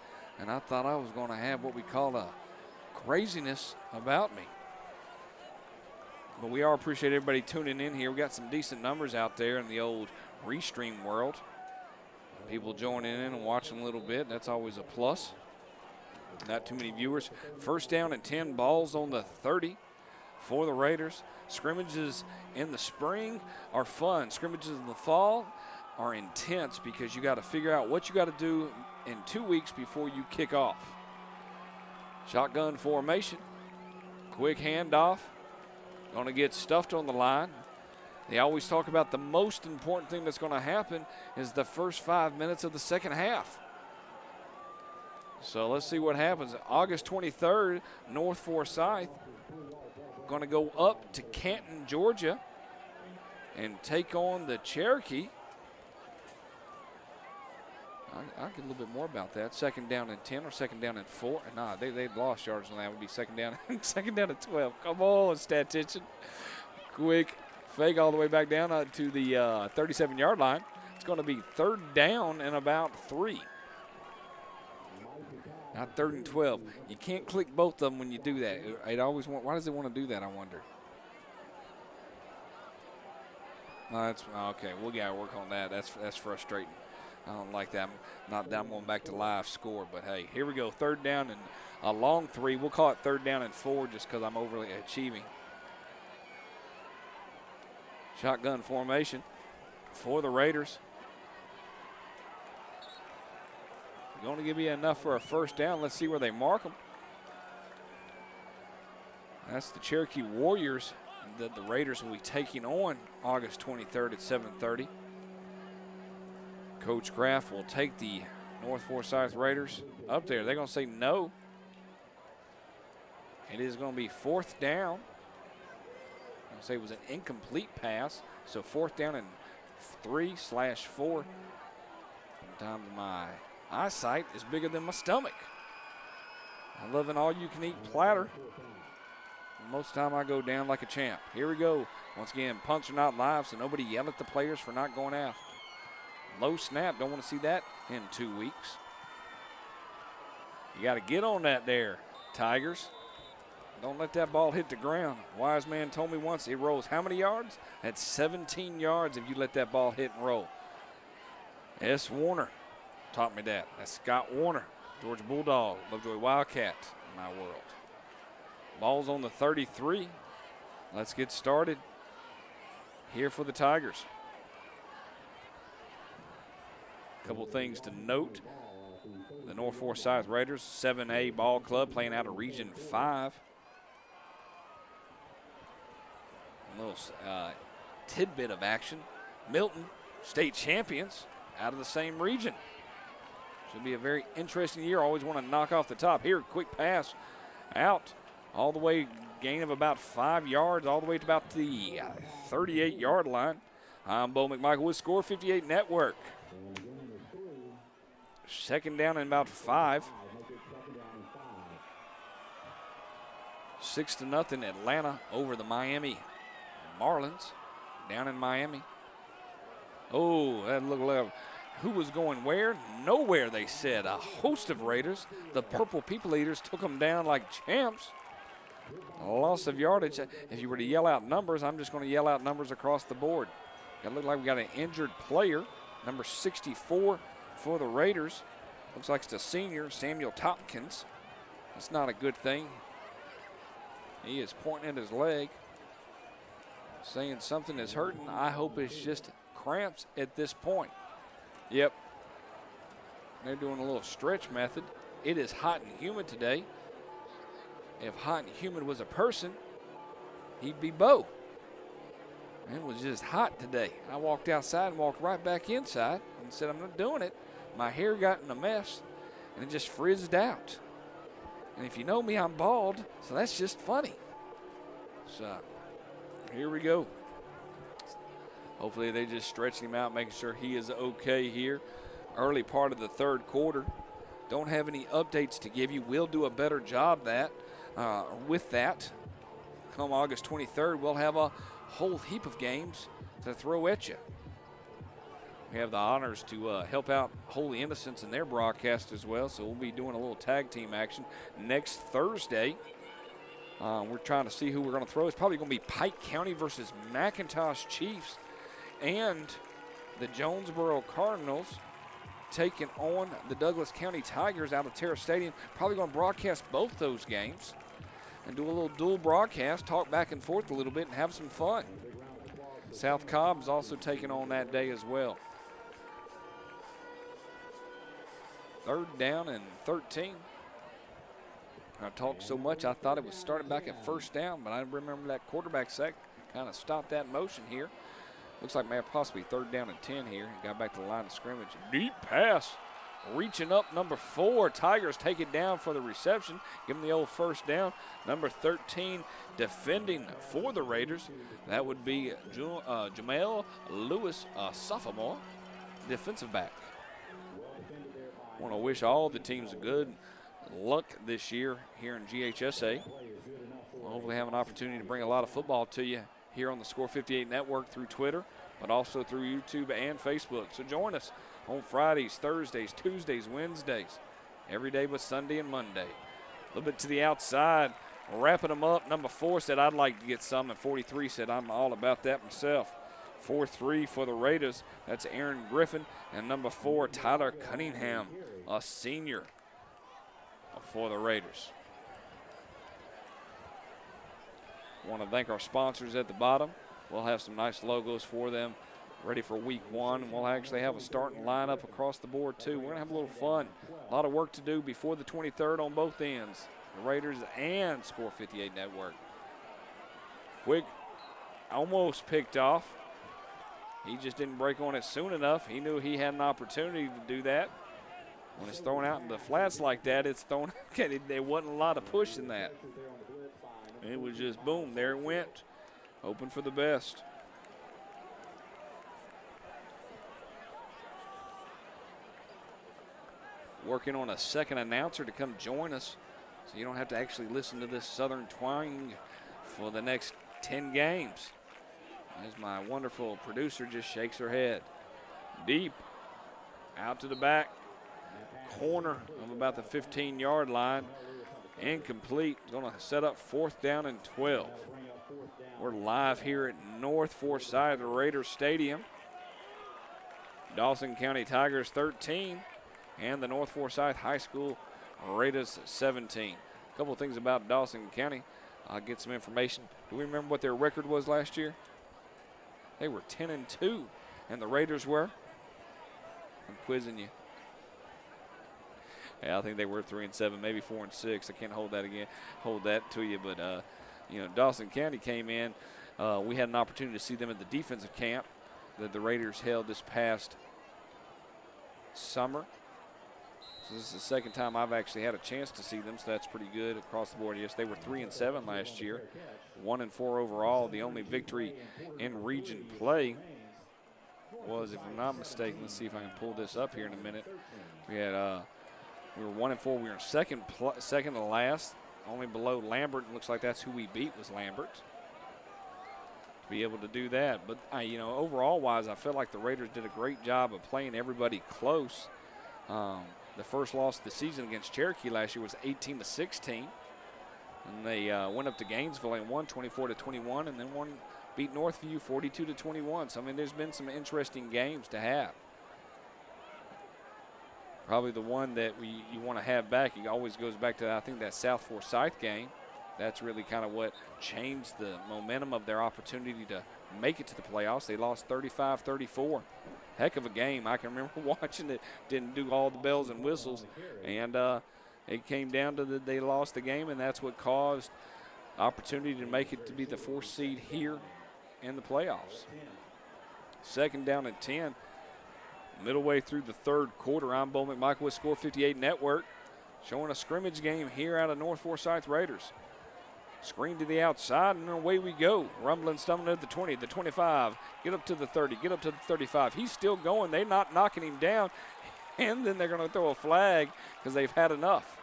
Speaker 2: And I thought I was going to have what we call a craziness about me. But we all appreciate everybody tuning in here. We got some decent numbers out there in the old Restream world. People joining in and watching a little bit. That's always a plus. Not too many viewers. First down and 10, balls on the 30 for the Raiders. Scrimmages in the spring are fun. Scrimmages in the fall are intense because you got to figure out what you got to do in 2 weeks before you kick off. Shotgun formation. Quick handoff. Going to get stuffed on the line. They always talk about the most important thing that's going to happen is the first 5 minutes of the second half. So let's see what happens. August 23rd, North Forsyth going to go up to Canton, Georgia, and take on the Cherokee. I'll get a little bit more about that. Second down and 10 or second down and 4. Nah, they'd lost yards on that. It would be second down and 12. Come on, statistician. Quick fake all the way back down to the 37-yard line. It's going to be third down and about 3. Now third and 12. You can't click both of them when you do that. Why does it want to do that, I wonder? That's okay. We got to work on that. That's frustrating. I don't like that. Not that I'm going back to live score, but hey, here we go. Third down and a long 3. We'll call it third down and 4 just because I'm overly achieving. Shotgun formation for the Raiders. Going to give you enough for a first down. Let's see where they mark them. That's the Cherokee Warriors that the Raiders will be taking on August 23rd at 7:30. Coach Kraft will take the North Forsyth Raiders up there. They're going to say no. It is going to be fourth down. I'm going to say it was an incomplete pass. So fourth down and 3/4. Sometimes my eyesight is bigger than my stomach. I love an all-you-can-eat platter. Most of the time I go down like a champ. Here we go. Once again, punts are not live, so nobody yell at the players for not going after. Low snap, don't want to see that in 2 weeks. You got to get on that there, Tigers. Don't let that ball hit the ground. Wise man told me once it rolls how many yards? That's 17 yards if you let that ball hit and roll. S. Warner taught me that. That's Scott Warner, Georgia Bulldog, Lovejoy Wildcat in my world. Ball's on the 33. Let's get started here for the Tigers. A couple things to note. The North Forsyth Raiders, 7A ball club, playing out of Region 5. A little tidbit of action. Milton, state champions, out of the same region. Should be a very interesting year. Always want to knock off the top. Here, quick pass out. All the way, gain of about 5 yards, all the way to about the 38-yard line. I'm Bo McMichael with Score 58 Network. Second down and about 5. 6-0 Atlanta over the Miami Marlins down in Miami. Oh, that looked like who was going where? Nowhere, they said. A host of Raiders. The Purple People Eaters took them down like champs. loss of yardage. If you were to yell out numbers, I'm just going to yell out numbers across the board. It looked like we got an injured player, number 64 for the Raiders. Looks like it's a senior, Samuel Tompkins. That's not a good thing. He is pointing at his leg, saying something is hurting. I hope it's just cramps at this point. Yep. They're doing a little stretch method. It is hot and humid today. If hot and humid was a person, he'd be Bo. It was just hot today. I walked outside and walked right back inside and said, I'm not doing it. My hair got in a mess and it just frizzed out. And if you know me, I'm bald, so that's just funny. So here we go. Hopefully they just stretch him out, making sure he is okay here. Early part of the third quarter. Don't have any updates to give you. We'll do a better job with that. Come August 23rd, we'll have a whole heap of games to throw at you. We have the honors to help out Holy Innocents in their broadcast as well, so we'll be doing a little tag team action next Thursday. We're trying to see who we're going to throw. It's probably going to be Pike County versus McIntosh Chiefs and the Jonesboro Cardinals taking on the Douglas County Tigers out of Terra Stadium. Probably going to broadcast both those games and do a little dual broadcast, talk back and forth a little bit, and have some fun. South Cobb is also taking on that day as well. 3rd down and 13. I talked so much I thought it was starting back at 1st down, but I remember that quarterback sack kind of stopped that motion here. Looks like may have possibly 3rd down and 10 here. He got back to the line of scrimmage. Deep pass. Reaching up, number 4. Tigers take it down for the reception. Give them the old 1st down. Number 13 defending for the Raiders. That would be Jamel Lewis, sophomore, defensive back. Want to wish all the teams good luck this year here in GHSA. We'll hopefully have an opportunity to bring a lot of football to you here on the Score 58 Network through Twitter, but also through YouTube and Facebook. So join us on Fridays, Thursdays, Tuesdays, Wednesdays, every day but Sunday and Monday. A little bit to the outside, wrapping them up. Number 4 said, I'd like to get some, and 43 said, I'm all about that myself. 4-3 for the Raiders. That's Aaron Griffin, and number 4, Tyler Cunningham, a senior for the Raiders. Want to thank our sponsors at the bottom. We'll have some nice logos for them ready for week 1. And we'll actually have a starting lineup across the board too. We're going to have a little fun. A lot of work to do before the 23rd on both ends. The Raiders and Score 58 Network. Quick, almost picked off. He just didn't break on it soon enough. He knew he had an opportunity to do that. When it's thrown out in the flats like that, it's thrown. There wasn't a lot of push in that. It was just boom, there it went. Hoping for the best. Working on a second announcer to come join us so you don't have to actually listen to this Southern twang for the next 10 games. As my wonderful producer just shakes her head. Deep, out to the back, corner of about the 15-yard line. Incomplete. Going to set up 4th down and 12. We're live here at North Forsyth Raiders Stadium. Dawson County Tigers 13 and the North Forsyth High School Raiders 17. A couple of things about Dawson County. I'll get some information. Do we remember what their record was last year? They were 10-2, and the Raiders were? I'm quizzing you. Yeah, I think they were 3-7, maybe 4-6. I can't hold that to you, but Dawson County came in. We had an opportunity to see them at the defensive camp that the Raiders held this past summer. So this is the second time I've actually had a chance to see them, so that's pretty good across the board. Yes, they were 3-7 last year, 1-4 overall. The only victory in region play was, if I'm not mistaken, let's see if I can pull this up here in a minute. We had we were 1-4. We were in second to last, only below Lambert. It looks like that's who we beat was Lambert. To be able to do that, but overall wise, I felt like the Raiders did a great job of playing everybody close. The first loss of the season against Cherokee last year was 18-16. And they went up to Gainesville and won 24-21, and then beat Northview 42-21. So, I mean, there's been some interesting games to have. Probably the one that you want to have back, it always goes back to, I think, that South Forsyth game. That's really kind of what changed the momentum of their opportunity to make it to the playoffs. They lost 35-34. Heck of a game. I can remember watching it. Didn't do all the bells and whistles. And it came down to they lost the game, and that's what caused opportunity to make it to be the 4th seed here in the playoffs. 2nd down and 10. Middle way through the 3rd quarter. I'm Bo McMichael with Score 58 Network, showing a scrimmage game here out of North Forsyth Raiders. Screen to the outside, and away we go. Rumbling, stumbling at the 20, the 25. Get up to the 30, get up to the 35. He's still going. They're not knocking him down. And then they're going to throw a flag because they've had enough.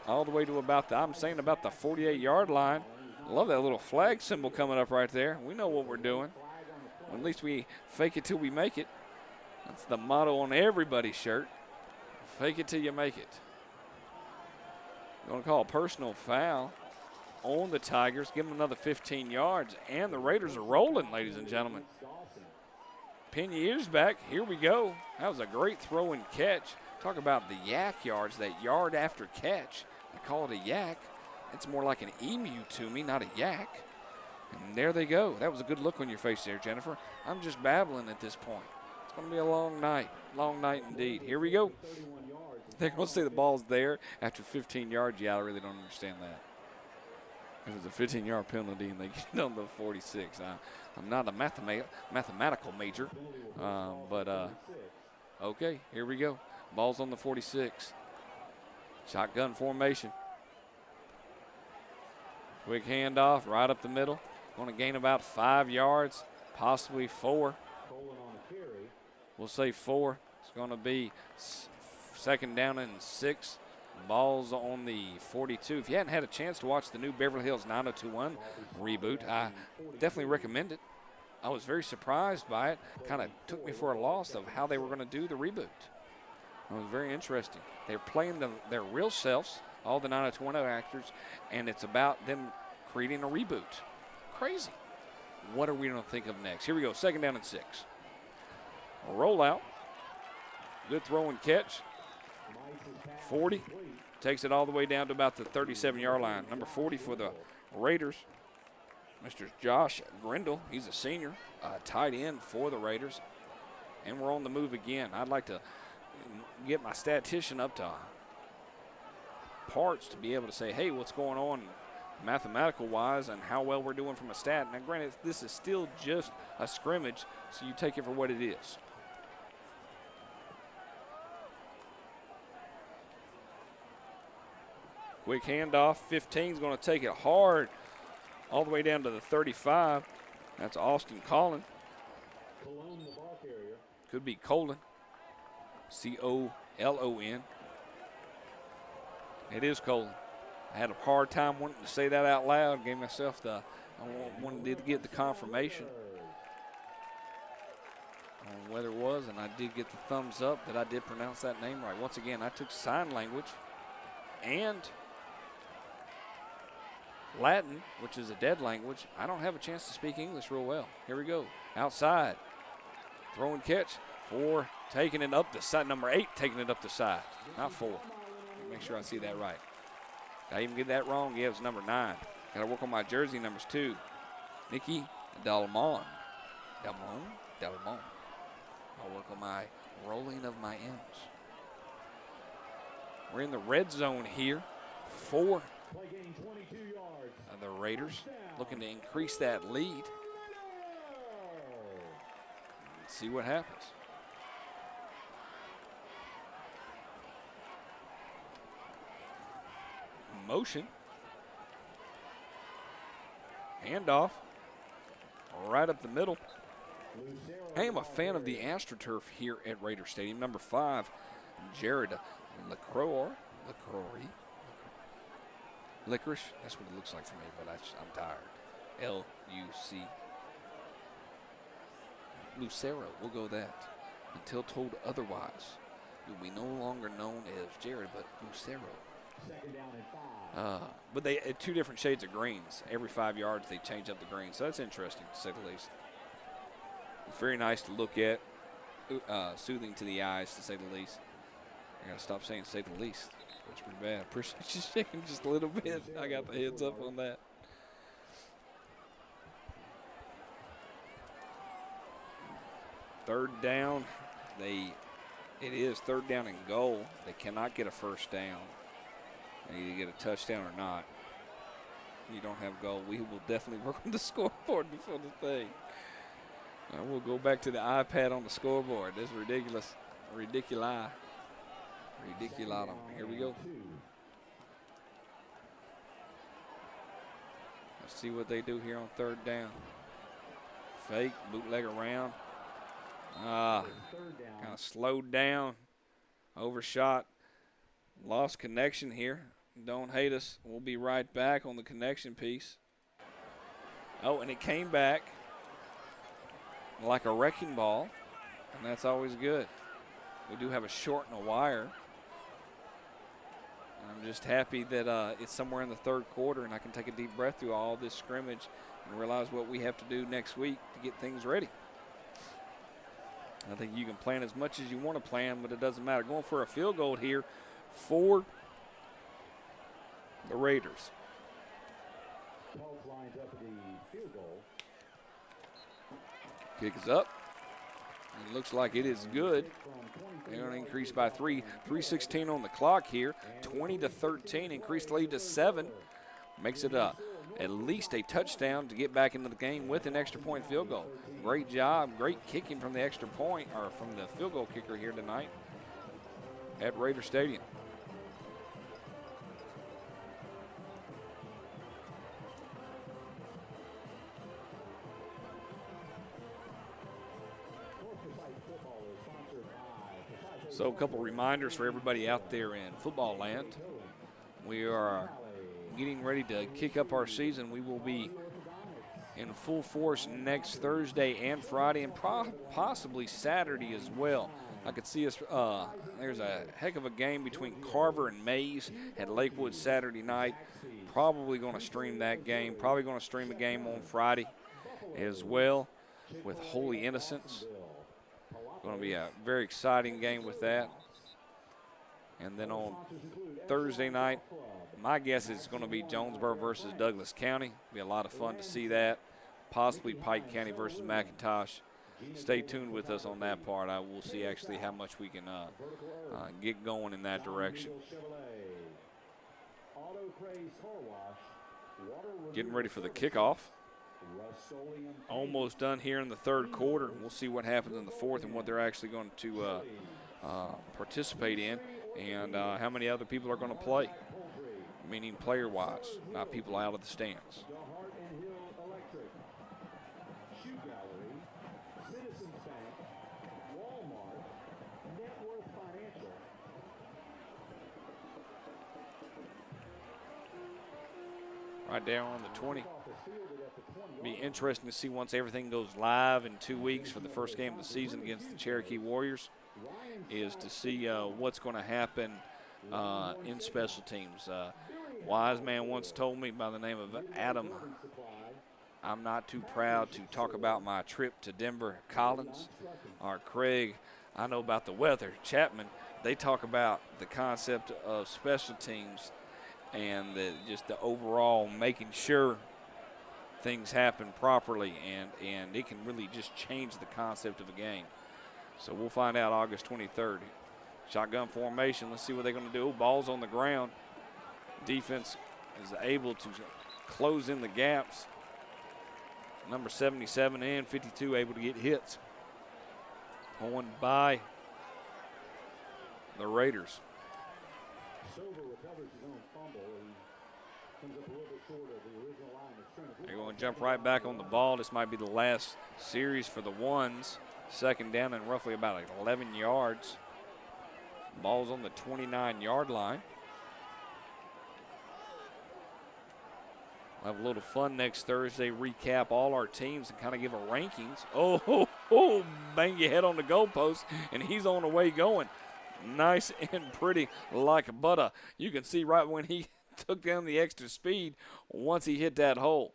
Speaker 2: All the way to about the 48-yard line. I love that little flag symbol coming up right there. We know what we're doing. At least we fake it till we make it. That's the motto on everybody's shirt. Fake it till you make it. We're going to call a personal foul on the Tigers. Give them another 15 yards. And the Raiders are rolling, ladies and gentlemen. Pin your ears back. Here we go. That was a great throw and catch. Talk about the yak yards, that yard after catch. I call it a yak. It's more like an emu to me, not a yak. And there they go. That was a good look on your face there, Jennifer. I'm just babbling at this point. It's going to be a long night indeed. Here we go. They're going to say the ball's there after 15 yards. Yeah, I really don't understand that. It was a 15-yard penalty, and they get on the 46. I'm not a mathematical major, but okay, here we go. Ball's on the 46. Shotgun formation. Quick handoff right up the middle. Going to gain about 5 yards, possibly 4. We'll say 4. It's going to be 2nd down and 6. Ball's on the 42. If you hadn't had a chance to watch the new Beverly Hills 90210 reboot, I definitely recommend it. I was very surprised by it. Kind of took me for a loss of how they were going to do the reboot. It was very interesting. They're playing their real selves, all the 90210 actors, and it's about them creating a reboot. Crazy. What are we going to think of next? Here we go, 2nd down and 6. A rollout. Good throw and catch. 40. Takes it all the way down to about the 37-yard line. Number 40 for the Raiders, Mr. Josh Grindle. He's a senior, tight end for the Raiders. And we're on the move again. I'd like to get my statistician up to parts to be able to say, hey, what's going on mathematical-wise and how well we're doing from a stat. Now, granted, this is still just a scrimmage, so you take it for what it is. Quick handoff. 15 is going to take it hard all the way down to the 35. That's Austin Collin. Could be Colon. C-O-L-O-N. It is Colon. I had a hard time wanting to say that out loud. Gave myself I wanted to get the confirmation on whether it was, and I did get the thumbs up that I did pronounce that name right. Once again, I took sign language and Latin, which is a dead language. I don't have a chance to speak English real well. Here we go. Outside. Throw and catch. 4 taking it up the side. Number 8 taking it up the side. Not 4. Make sure I see that right. Did I even get that wrong? Yeah, it was number 9. Got to work on my jersey numbers too. Nikki Dalmon. Dalmon. I'll work on my rolling of my M's. We're in the red zone here. 4 of the Raiders looking to increase that lead. Let's see what happens. Motion. Handoff. Right up the middle. I am a fan of the AstroTurf here at Raider Stadium. Number 5, Jared Licorice. Licorice, that's what it looks like for me, but I'm tired. L-U-C. Lucero, we'll go that. Until told otherwise, you'll be no longer known as Jared, but Lucero. But they two different shades of greens. Every 5 yards they change up the green, so that's interesting to say the least. It's very nice to look at, soothing to the eyes to say the least. I gotta stop saying "say the least." That's pretty bad. I appreciate you shaking just a little bit. I got the heads up on that. Third down. It is third down and goal. They cannot get a first down. They either get a touchdown or not. You don't have goal. We will definitely work on the scoreboard before the thing. We'll go back to the iPad on the scoreboard. This is ridiculous. Ridiculi. Ridiculatum. Here we go. Let's see what they do here on third down. Fake, bootleg around. Kind of slowed down, overshot, lost connection here. Don't hate us. We'll be right back on the connection piece. Oh, and it came back like a wrecking ball, and that's always good. We do have a short and a wire. I'm just happy that it's somewhere in the third quarter and I can take a deep breath through all this scrimmage and realize what we have to do next week to get things ready. I think you can plan as much as you want to plan, but it doesn't matter. Going for a field goal here for the Raiders. Kick is up. It looks like it is good. They're going to increase by 3. 3:16 on the clock here. 20-13. Increased lead to 7. Makes it at least a touchdown to get back into the game with an extra point field goal. Great job. Great kicking from the extra point, or from the field goal kicker here tonight at Raider Stadium. So a couple reminders for everybody out there in football land. We are getting ready to kick up our season. We will be in full force next Thursday and Friday, and possibly Saturday as well. I could see us, there's a heck of a game between Carver and Mays at Lakewood Saturday night. Probably going to stream that game. Probably going to stream a game on Friday as well with Holy Innocents. Going to be a very exciting game with that. And then on Thursday night, my guess is going to be Jonesboro versus Douglas County. Be a lot of fun to see that. Possibly Pike County versus McIntosh. Stay tuned with us on that part. I will see actually how much we can get going in that direction. Getting ready for the kickoff. Almost done here in the third quarter. We'll see what happens in the fourth and what they're actually going to participate in, and how many other people are going to play, meaning player-wise, not people out of the stands. Right down on the 20. Be interesting to see once everything goes live in 2 weeks for the first game of the season against the Cherokee Warriors, is to see what's going to happen in special teams. Wise man once told me by the name of Adam, I'm not too proud to talk about my trip to Denver. Collins or Craig, I know about the weather. Chapman, they talk about the concept of special teams and just the overall making sure things happen properly, and it can really just change the concept of a game. So we'll find out August 23rd. Shotgun formation. Let's see what they're going to do. Ball's on the ground. Defense is able to close in the gaps. Number 77 and 52 able to get hits. Going by the Raiders. They're going to jump right back on the ball. This might be the last series for the ones. Second down and roughly about 11 yards. Ball's on the 29-yard line. We'll have a little fun next Thursday, recap all our teams and kind of give a rankings. Oh, bang your head on the goalpost, and he's on the way going. nice and pretty like butter. You can see right when he took down the extra speed once he hit that hole.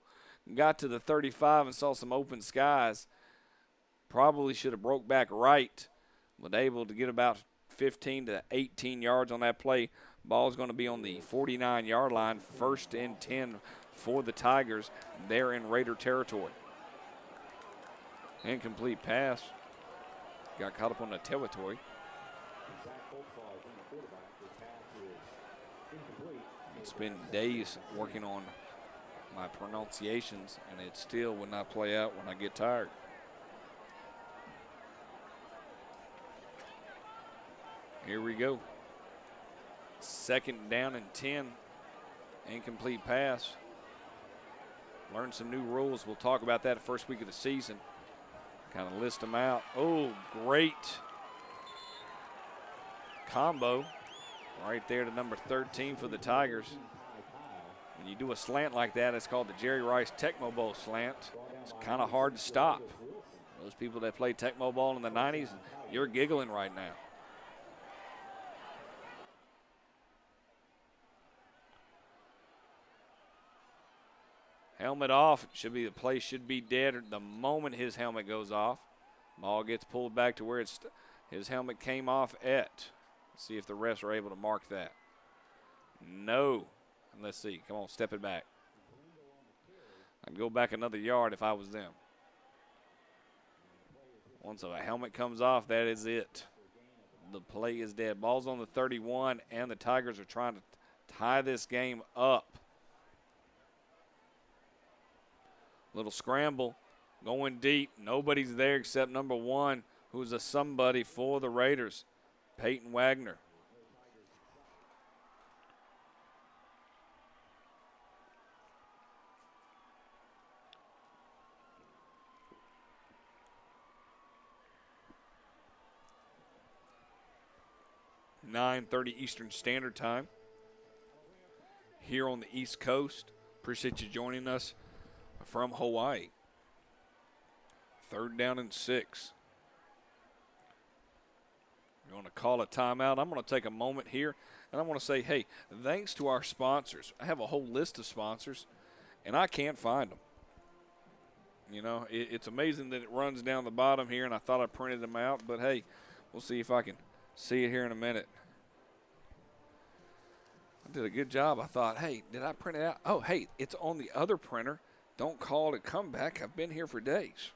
Speaker 2: Got to the 35 and saw some open skies. Probably should have broke back right, but able to get about 15 to 18 yards on that play. Ball's going to be on the 49-yard line, 1st and 10 for the Tigers. They're in Raider territory. Incomplete pass. Got caught up on the territory. It's been days working on my pronunciations, and it still would not play out when I get tired. Here we go. 2nd down and 10. Incomplete pass. Learned some new rules. We'll talk about that the first week of the season. Kind of list them out. Oh, great combo right there to number 13 for the Tigers. When you do a slant like that, it's called the Jerry Rice Tecmo Bowl slant. It's kind of hard to stop. Those people that played Tecmo Bowl in the 90s, you're giggling right now. Helmet off. Should be the play should be dead the moment his helmet goes off. Ball gets pulled back to where his helmet came off at. Let's see if the refs are able to mark that. No. Let's see. Come on, step it back. I'd go back another yard if I was them. Once a helmet comes off, that is it. The play is dead. Ball's on the 31, and the Tigers are trying to tie this game up. Little scramble, going deep. Nobody's there except number 1, who's a somebody for the Raiders, Peyton Wagner. (9:30) Eastern Standard Time here on the East Coast. Appreciate you joining us from Hawaii. 3rd down and 6. We're going to call a timeout. I'm going to take a moment here, and I want to say, hey, thanks to our sponsors. I have a whole list of sponsors, and I can't find them. You know, it's amazing that it runs down the bottom here, and I thought I printed them out, but, hey, we'll see if I can see it here in a minute. I did a good job. I thought, hey, did I print it out? Oh, hey, it's on the other printer. Don't call it a comeback. I've been here for days.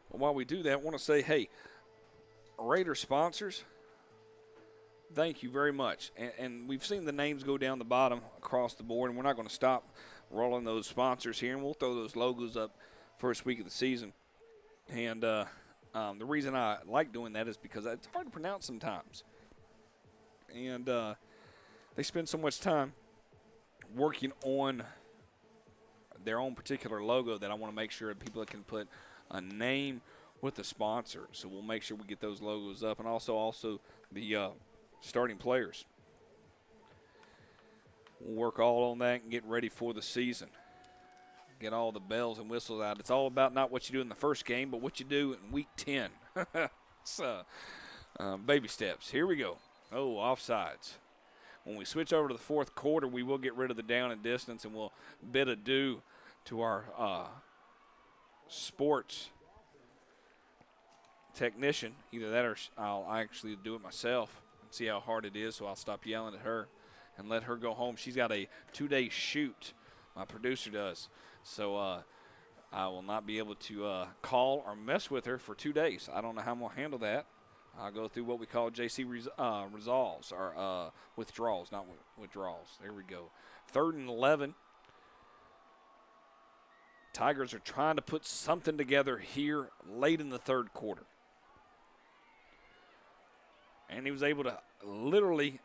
Speaker 2: Well, while we do that, I want to say, hey, Raider sponsors, thank you very much. And we've seen the names go down the bottom across the board, and we're not going to stop rolling those sponsors here, and we'll throw those logos up first week of the season. And the reason I like doing that is because it's hard to pronounce sometimes. And they spend so much time working on their own particular logo that I want to make sure that people can put a name with the sponsor. So we'll make sure we get those logos up, and also the starting players. We'll work all on that and get ready for the season. Get all the bells and whistles out. It's all about not what you do in the first game, but what you do in week 10. So, baby steps. Here we go. Oh, offsides. When we switch over to the 4th quarter, we will get rid of the down and distance, and we'll bid adieu to our sports technician. Either that or I'll actually do it myself and see how hard it is, so I'll stop yelling at her and let her go home. She's got a 2-day shoot, my producer does. So I will not be able to call or mess with her for 2 days. I don't know how I'm going to handle that. I'll go through what we call JC resolves, or withdrawals, not withdrawals. There we go. 3rd and 11. Tigers are trying to put something together here late in the 3rd quarter. And he was able to literally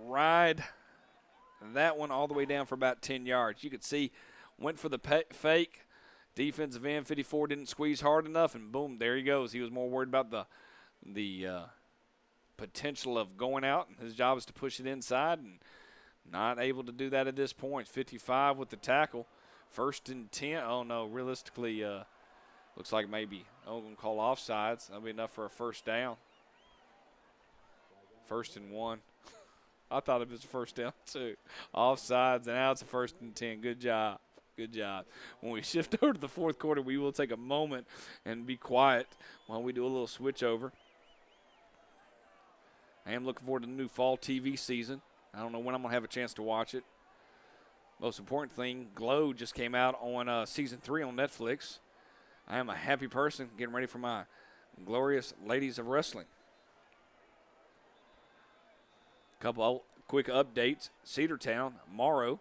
Speaker 2: ride that one all the way down for about 10 yards. You could see, went for the fake. Defensive end 54 didn't squeeze hard enough, and boom, there he goes. He was more worried about the potential of going out, and his job is to push it inside, and not able to do that at this point. 55 with the tackle. 1st and 10. Oh, no, realistically, Looks like maybe going to call offsides. That'll be enough for a first down. 1st and 1. I thought it was a first down, too. Offsides, and now it's a 1st and 10. Good job. Good job. When we shift over to the fourth quarter, we will take a moment and be quiet while we do a little switch over. I am looking forward to the new fall TV season. I don't know when I'm going to have a chance to watch it. Most important thing, Glow just came out on season 3 on Netflix. I am a happy person getting ready for my glorious ladies of wrestling. Couple quick updates. Cedartown, Morrow,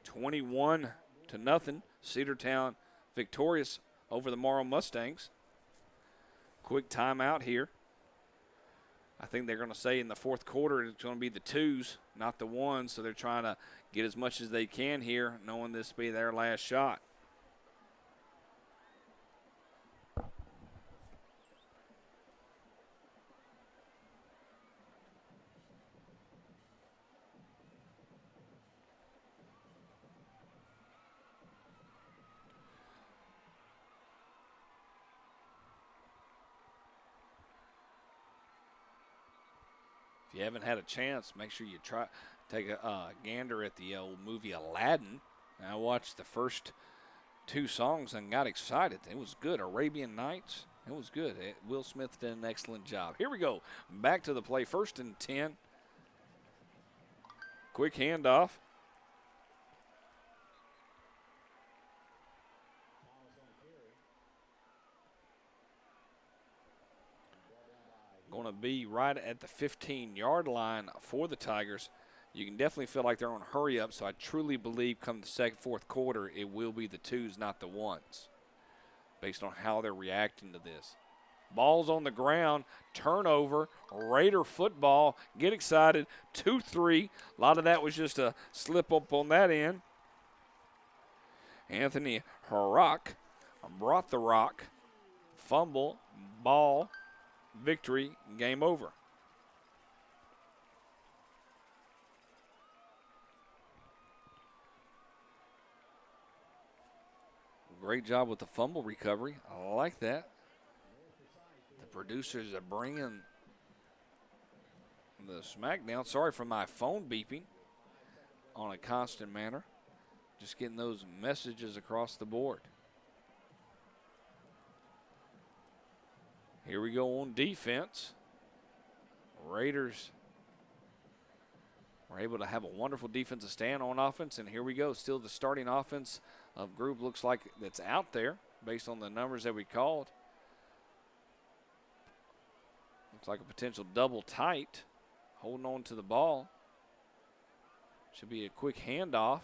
Speaker 2: 21-0. Cedartown victorious over the Morrow Mustangs. Quick timeout here. I think they're going to say in the fourth quarter it's going to be the 2s, not the 1s, so they're trying to get as much as they can here, knowing this will be their last shot. If you haven't had a chance, make sure you take a gander at the old movie Aladdin. I watched the first 2 songs and got excited. It was good. Arabian Nights. It was good. Will Smith did an excellent job. Here we go. Back to the play. 1st and 10. Quick handoff. Going to be right at the 15-yard line for the Tigers. You can definitely feel like they're on hurry up, so I truly believe come the fourth quarter it will be the 2s, not the 1s, based on how they're reacting to this. Ball's on the ground, turnover, Raider football, get excited, 2-3. A lot of that was just a slip up on that end. Anthony Harrock brought the rock, fumble, ball, victory, game over. Great job with the fumble recovery. I like that. The producers are bringing the smackdown. Sorry for my phone beeping on a constant manner. Just getting those messages across the board. Here we go on defense. Raiders were able to have a wonderful defensive stand on offense, and here we go. Still the starting offense of group looks like that's out there based on the numbers that we called. Looks like a potential double tight. Holding on to the ball. Should be a quick handoff.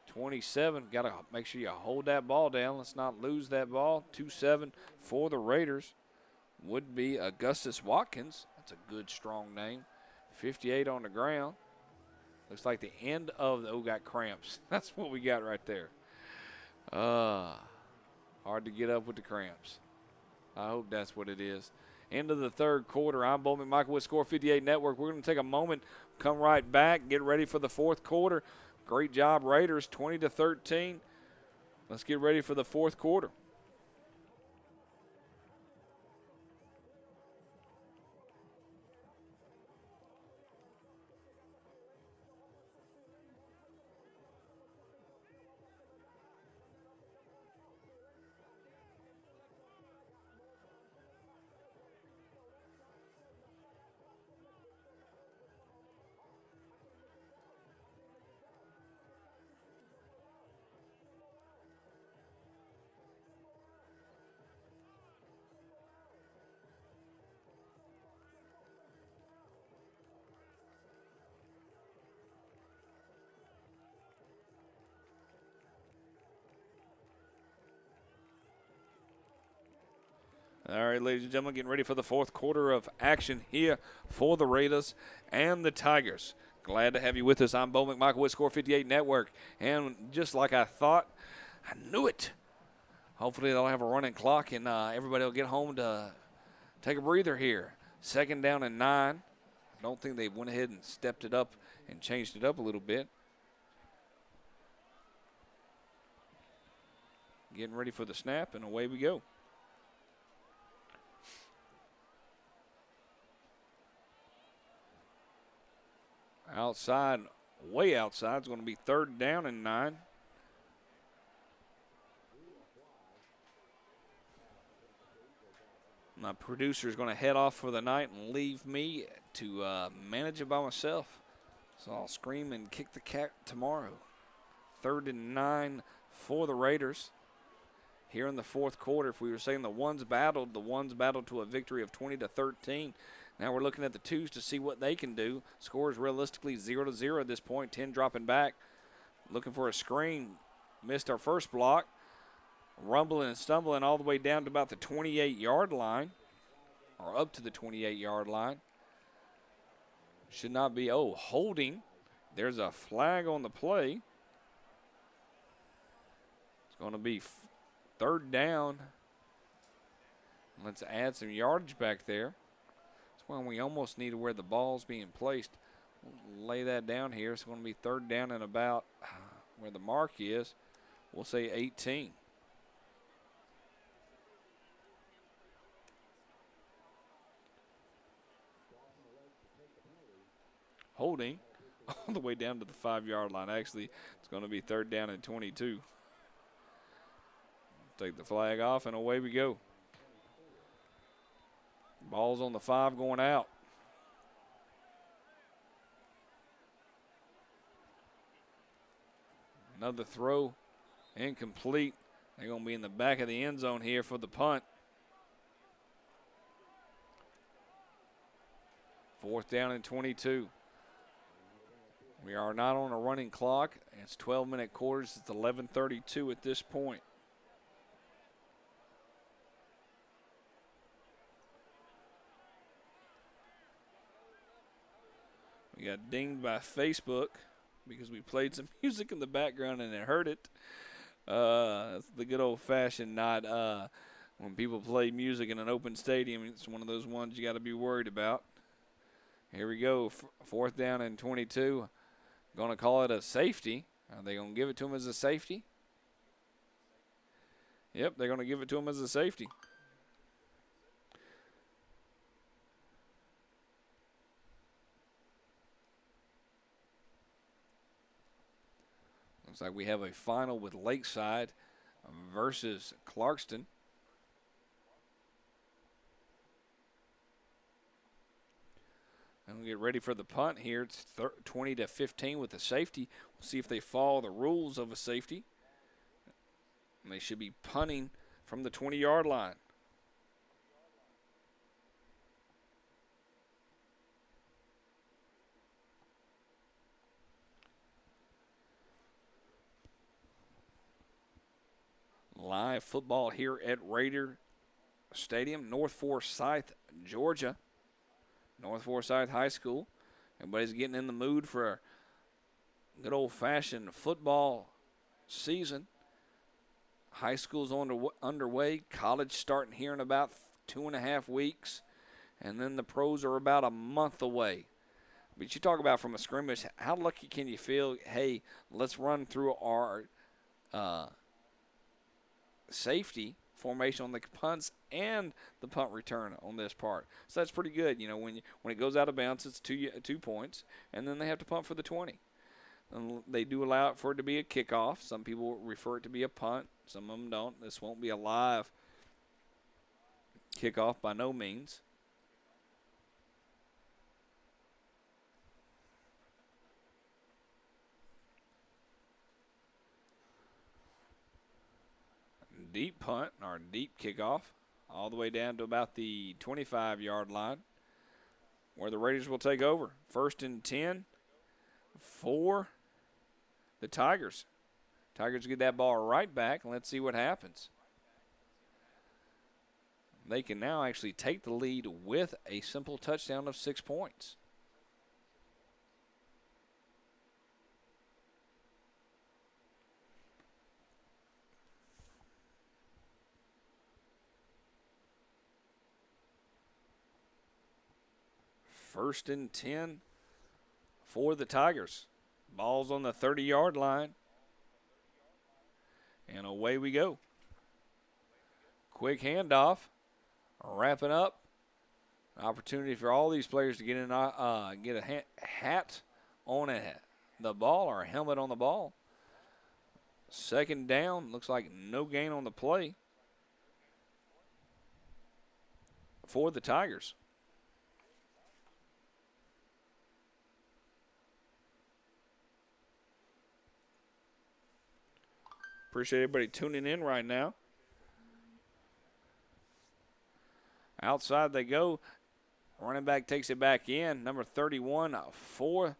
Speaker 2: 27, got to make sure you hold that ball down. Let's not lose that ball. 2-7 for the Raiders would be Augustus Watkins. That's a good, strong name. 58 on the ground. Looks like the end of the, got cramps. That's what we got right there. Hard to get up with the cramps. I hope that's what it is. End of the third quarter. I'm Bo McMichael with Score 58 Network. We're going to take a moment, come right back, get ready for the fourth quarter. Great job, Raiders, 20-13. Let's get ready for the fourth quarter. All right, ladies and gentlemen, getting ready for the fourth quarter of action here for the Raiders and the Tigers. Glad to have you with us. I'm Bo McMichael with Score 58 Network. And just like I thought, I knew it. Hopefully they'll have a running clock and everybody will get home to take a breather here. 2nd down and 9. I don't think they went ahead and stepped it up and changed it up a little bit. getting ready for the snap, and away we go. Outside, way outside, is going to be 3rd down and 9. My producer is going to head off for the night and leave me to manage it by myself. So I'll scream and kick the cat tomorrow. 3rd and 9 for the Raiders. Here in the 4th quarter, if we were saying the ones battled to a victory of 20-13. Now we're looking at the twos to see what they can do. Score is realistically 0-0 at this point. 10 dropping back. Looking for a screen. Missed our first block. Rumbling and stumbling all the way down to about the 28-yard line. Or up to the 28-yard line. Should not be. Oh, holding. There's a flag on the play. It's going to be 3rd down. Let's add some yardage back there. That's when we almost need to where the ball's being placed. We'll lay that down here. It's going to be 3rd down and about where the mark is. We'll say 18. Holding all the way down to the 5-yard line. Actually, it's going to be 3rd down and 22. Take the flag off, and away we go. Ball's on the 5 going out. Another throw, incomplete. They're going to be in the back of the end zone here for the punt. 4th down and 22. We are not on a running clock. It's 12-minute quarters. It's 11:32 at this point. We got dinged by Facebook because we played some music in the background and it hurt it. That's the good old-fashioned not when people play music in an open stadium. It's one of those ones you got to be worried about. Here we go. 4th down and 22. Going to call it a safety. Are they going to give it to him as a safety? Yep, they're going to give it to him as a safety. Looks like we have a final with Lakeside versus Clarkston. And we'll get ready for the punt here. It's 20-15 with the safety. We'll see if they follow the rules of a safety. And they should be punting from the 20-yard line. Live football here at Raider Stadium, North Forsyth, Georgia. North Forsyth High School. Everybody's getting in the mood for a good old-fashioned football season. High school's underway. College starting here in about 2.5 weeks. And then the pros are about a month away. But you talk about from a scrimmage, how lucky can you feel, hey, let's run through our safety formation on the punts and the punt return on this part. So that's pretty good. You know, when it goes out of bounds, it's 2 points, and then they have to punt for the 20. And they do allow it for it to be a kickoff. Some people refer it to be a punt. Some of them don't. This won't be a live kickoff by no means. Deep punt, or deep kickoff, all the way down to about the 25-yard line, where the Raiders will take over. 1st and 10 for the Tigers. Tigers get that ball right back, and let's see what happens. They can now actually take the lead with a simple touchdown of 6 points. First and 10 for the Tigers. Ball's on the 30-yard line. And away we go. Quick handoff. Wrapping up. Opportunity for all these players to get a hat on the ball or a helmet on the ball. Second down. Looks like no gain on the play for the Tigers. Appreciate everybody tuning in right now. Outside they go. Running back takes it back in. Number 31 for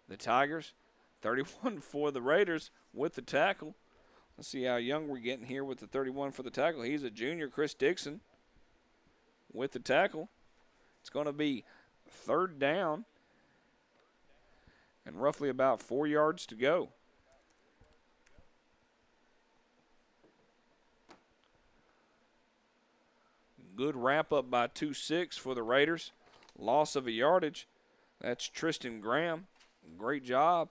Speaker 2: the Tigers. 31 for the Raiders with the tackle. Let's see how young we're getting here with the 31 for the tackle. He's a junior, Chris Dixon, with the tackle. It's going to be third down and roughly about 4 yards to go. Good wrap up by 2-6 for the Raiders. Loss of a yardage. That's Tristan Graham. Great job.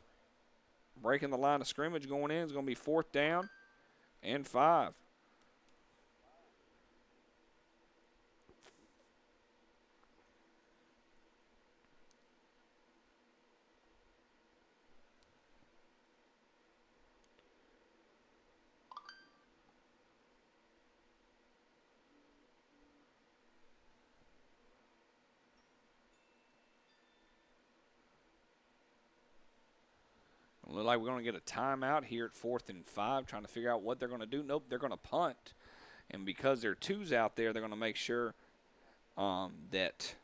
Speaker 2: Breaking the line of scrimmage going in. It's going to be 4th down and 5. Look like we're going to get a timeout here at 4th and 5, trying to figure out what they're going to do. Nope, they're going to punt. And because there are 2s out there, they're going to make sure that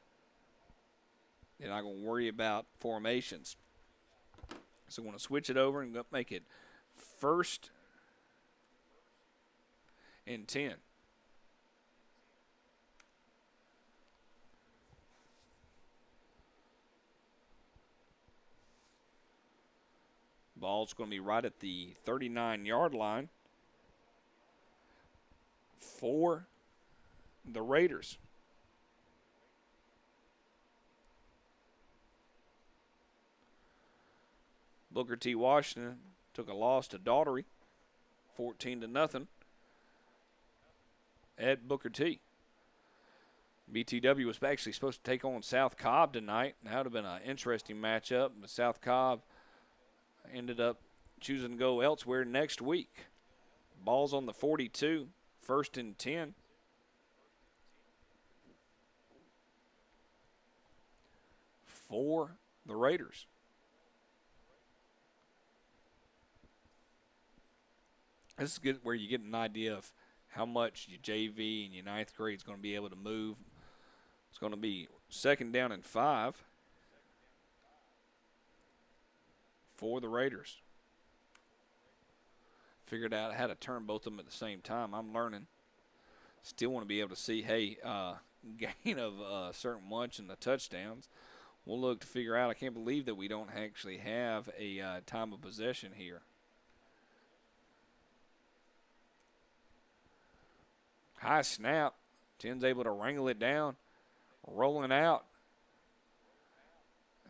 Speaker 2: they're not going to worry about formations. So we're going to switch it over and make it 1st and 10. Ball's going to be right at the 39-yard line for the Raiders. Booker T. Washington took a loss to Daughtery, 14-0 at Booker T. BTW was actually supposed to take on South Cobb tonight. That would have been an interesting matchup, but South Cobb ended up choosing to go elsewhere next week. Ball's on the 42, 1st and 10. For the Raiders. This is good where you get an idea of how much your JV and your 9th grade is going to be able to move. It's going to be 2nd down and 5. For the Raiders. Figured out how to turn both of them at the same time. I'm learning. Still want to be able to see, gain of certain much in the touchdowns. We'll look to figure out. I can't believe that we don't actually have a time of possession here. High snap. 10's able to wrangle it down. Rolling out.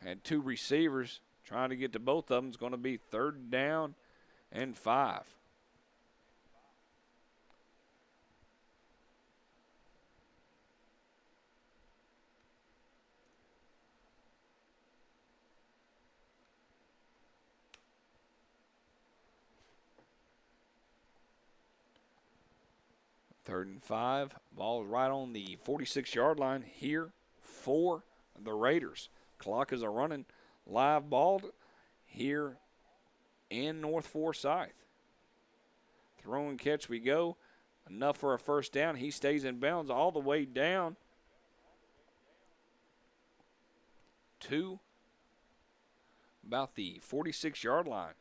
Speaker 2: Had 2 receivers. Trying to get to both of them is going to be 3rd down and 5. Third and 5. Ball is right on the 46-yard line here for the Raiders. Clock is a running. Live ball here in North Forsyth. Throw and catch we go. Enough for a 1st down. He stays in bounds all the way down to about the 46-yard line.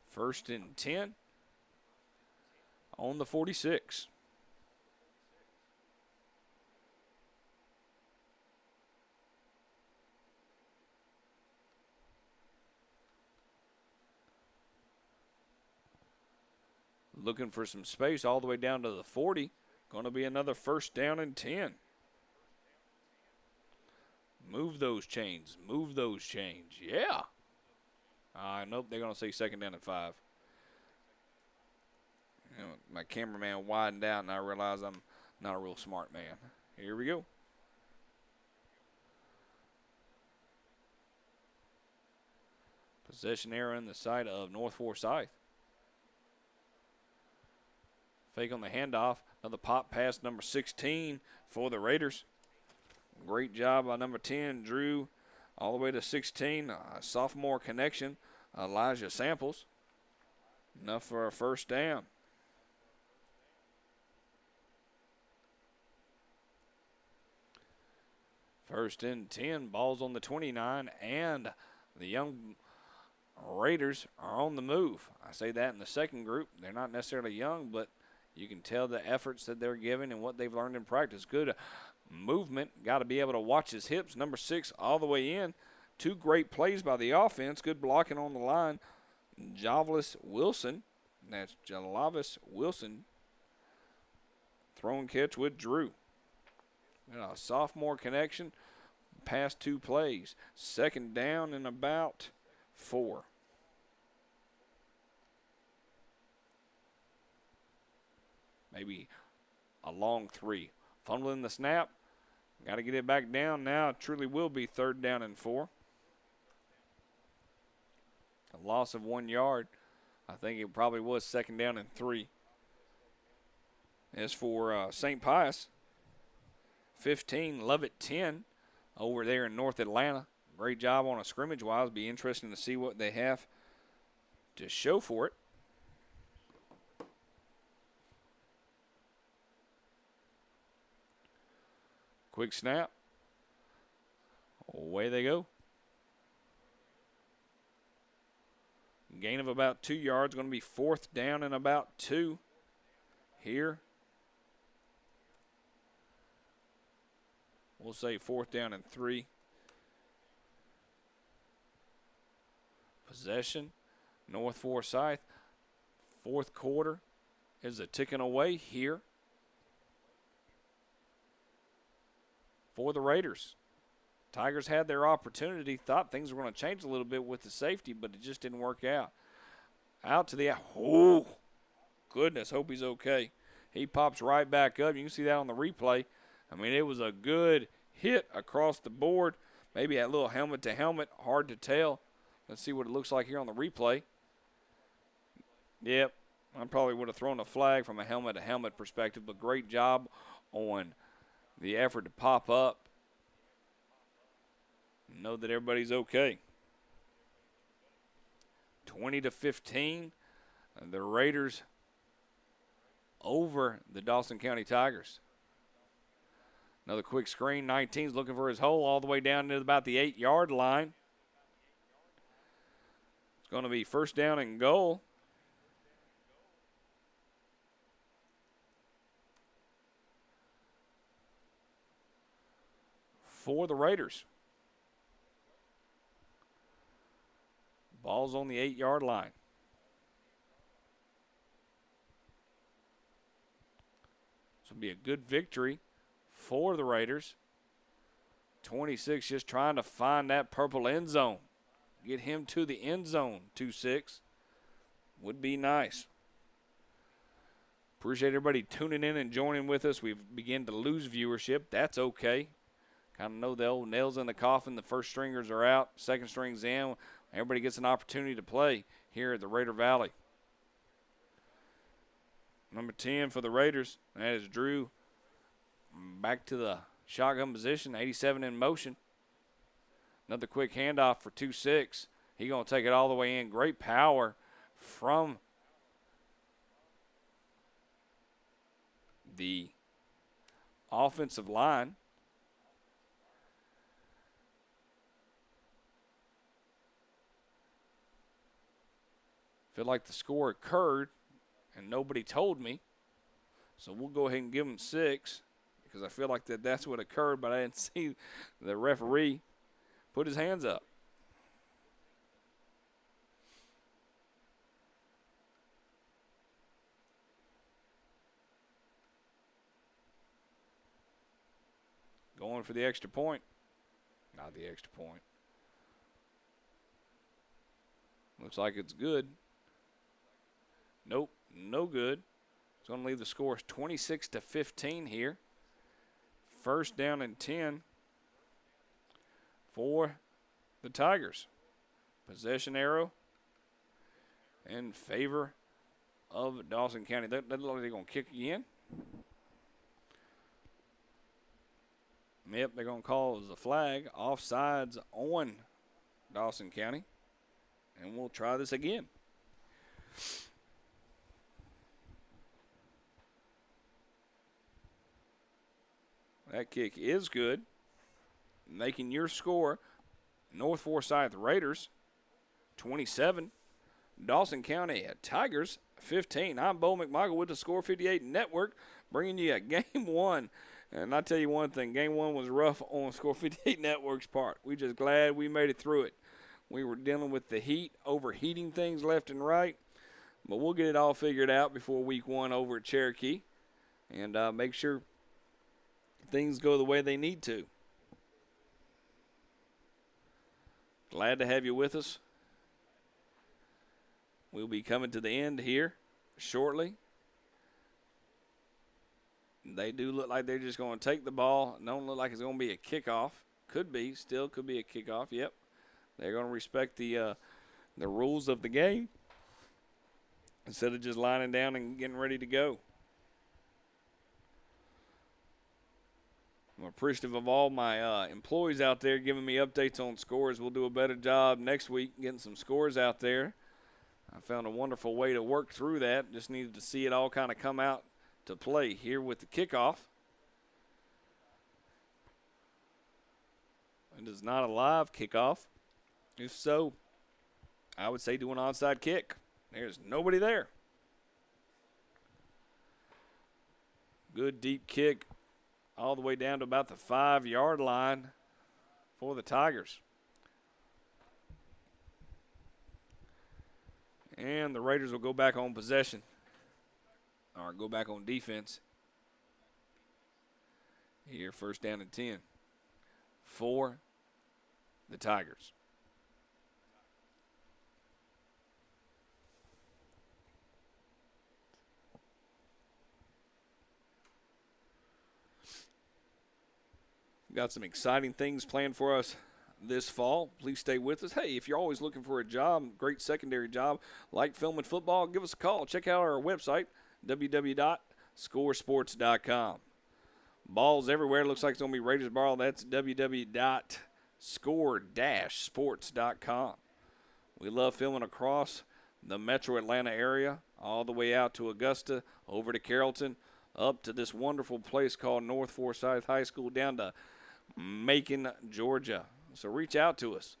Speaker 2: First and 10 on the 46. Looking for some space all the way down to the 40. Going to be another 1st down and 10. Move those chains. Move those chains. Yeah. Nope, they're going to say 2nd down and 5. You know, my cameraman widened out, and I realized I'm not a real smart man. Here we go. Possession error in the side of North Forsyth. Fake on the handoff. Another pop pass, number 16 for the Raiders. Great job by number 10, Drew, all the way to 16. Sophomore connection, Elijah Samples. Enough for a first down. First and 10, ball's on the 29, and the young Raiders are on the move. I say that in the second group. They're not necessarily young, but you can tell the efforts that they're giving and what they've learned in practice. Good movement. Got to be able to watch his hips. Number 6 all the way in. 2 great plays by the offense. Good blocking on the line. Javis Wilson. That's Jalavis Wilson. Throw catch with Drew. And a sophomore connection. Past 2 plays. Second down and about 4. Maybe a long 3. Fumbling the snap. Got to get it back down now. It truly will be third down and 4. A loss of 1 yard. I think it probably was second down and 3. As for St. Pius, 15, Lovett 10 over there in North Atlanta. Great job on a scrimmage-wise. Be interesting to see what they have to show for it. Quick snap. Away they go. Gain of about 2 yards. Going to be fourth down and about 2 here. We'll say fourth down and 3. Possession. North Forsyth. Fourth quarter is a ticking away here for the Raiders. Tigers had their opportunity, thought things were going to change a little bit with the safety, but it just didn't work out. Out to the, oh, goodness, hope he's okay. He pops right back up. You can see that on the replay. I mean, it was a good hit across the board. Maybe a little helmet to helmet, hard to tell. Let's see what it looks like here on the replay. Yep, I probably would have thrown a flag from a helmet to helmet perspective, but great job on the effort to pop up. Know that everybody's okay. 20-15, the Raiders over the Dawson County Tigers. Another quick screen. 19's looking for his hole all the way down to about the 8-yard line. It's going to be first down and goal. For the Raiders. Ball's on the 8-yard line. This will be a good victory for the Raiders. 26 just trying to find that purple end zone. Get him to the end zone, 2-6. Would be nice. Appreciate everybody tuning in and joining with us. We've begun to lose viewership. That's okay. Kind of know the old nails in the coffin. The first stringers are out. Second string's in. Everybody gets an opportunity to play here at the Raider Valley. Number 10 for the Raiders. That is Drew. Back to the shotgun position. 87 in motion. Another quick handoff for 2-6. He's going to take it all the way in. Great power from the offensive line. Feel like the score occurred and nobody told me. So we'll go ahead and give them 6 because I feel like that's what occurred, but I didn't see the referee put his hands up. Going for the extra point. Not the extra point. Looks like it's good. Nope, no good. It's going to leave the score 26-15 here. First down and 10 for the Tigers. Possession arrow in favor of Dawson County. That looks like they're going to kick again. Yep, they're going to call it as a flag. Offsides on Dawson County. And we'll try this again. That kick is good. Making your score, North Forsyth Raiders 27, Dawson County Tigers 15. I'm Bo McMichael with the Score 58 Network, bringing you a game one. And I tell you one thing, game one was rough on Score 58 Network's part. We just glad we made it through it. We were dealing with the heat, overheating things left and right. But we'll get it all figured out before week one over at Cherokee. And make sure things go the way they need to. Glad to have you with us. We'll be coming to the end here shortly. They do look like they're just going to take the ball. Don't look like it's going to be a kickoff. Could be. Still could be a kickoff. Yep. They're going to respect the rules of the game instead of just lining down and getting ready to go. I'm appreciative of all my employees out there giving me updates on scores. We'll do a better job next week getting some scores out there. I found a wonderful way to work through that. Just needed to see it all kind of come out to play here with the kickoff. It is not a live kickoff. If so, I would say do an onside kick. There's nobody there. Good deep kick all the way down to about the 5-yard line for the Tigers. And the Raiders will go back on possession, or go back on defense. Here, first down and 10 for the Tigers. Got some exciting things planned for us this fall. Please stay with us. Hey, if you're always looking for a job, great secondary job, like filming football, give us a call. Check out our website, www.scoresports.com. Balls everywhere. Looks like it's going to be Raiders ball. That's www.score-sports.com. We love filming across the metro Atlanta area, all the way out to Augusta, over to Carrollton, up to this wonderful place called North Forsyth High School, down to Macon, Georgia. So reach out to us.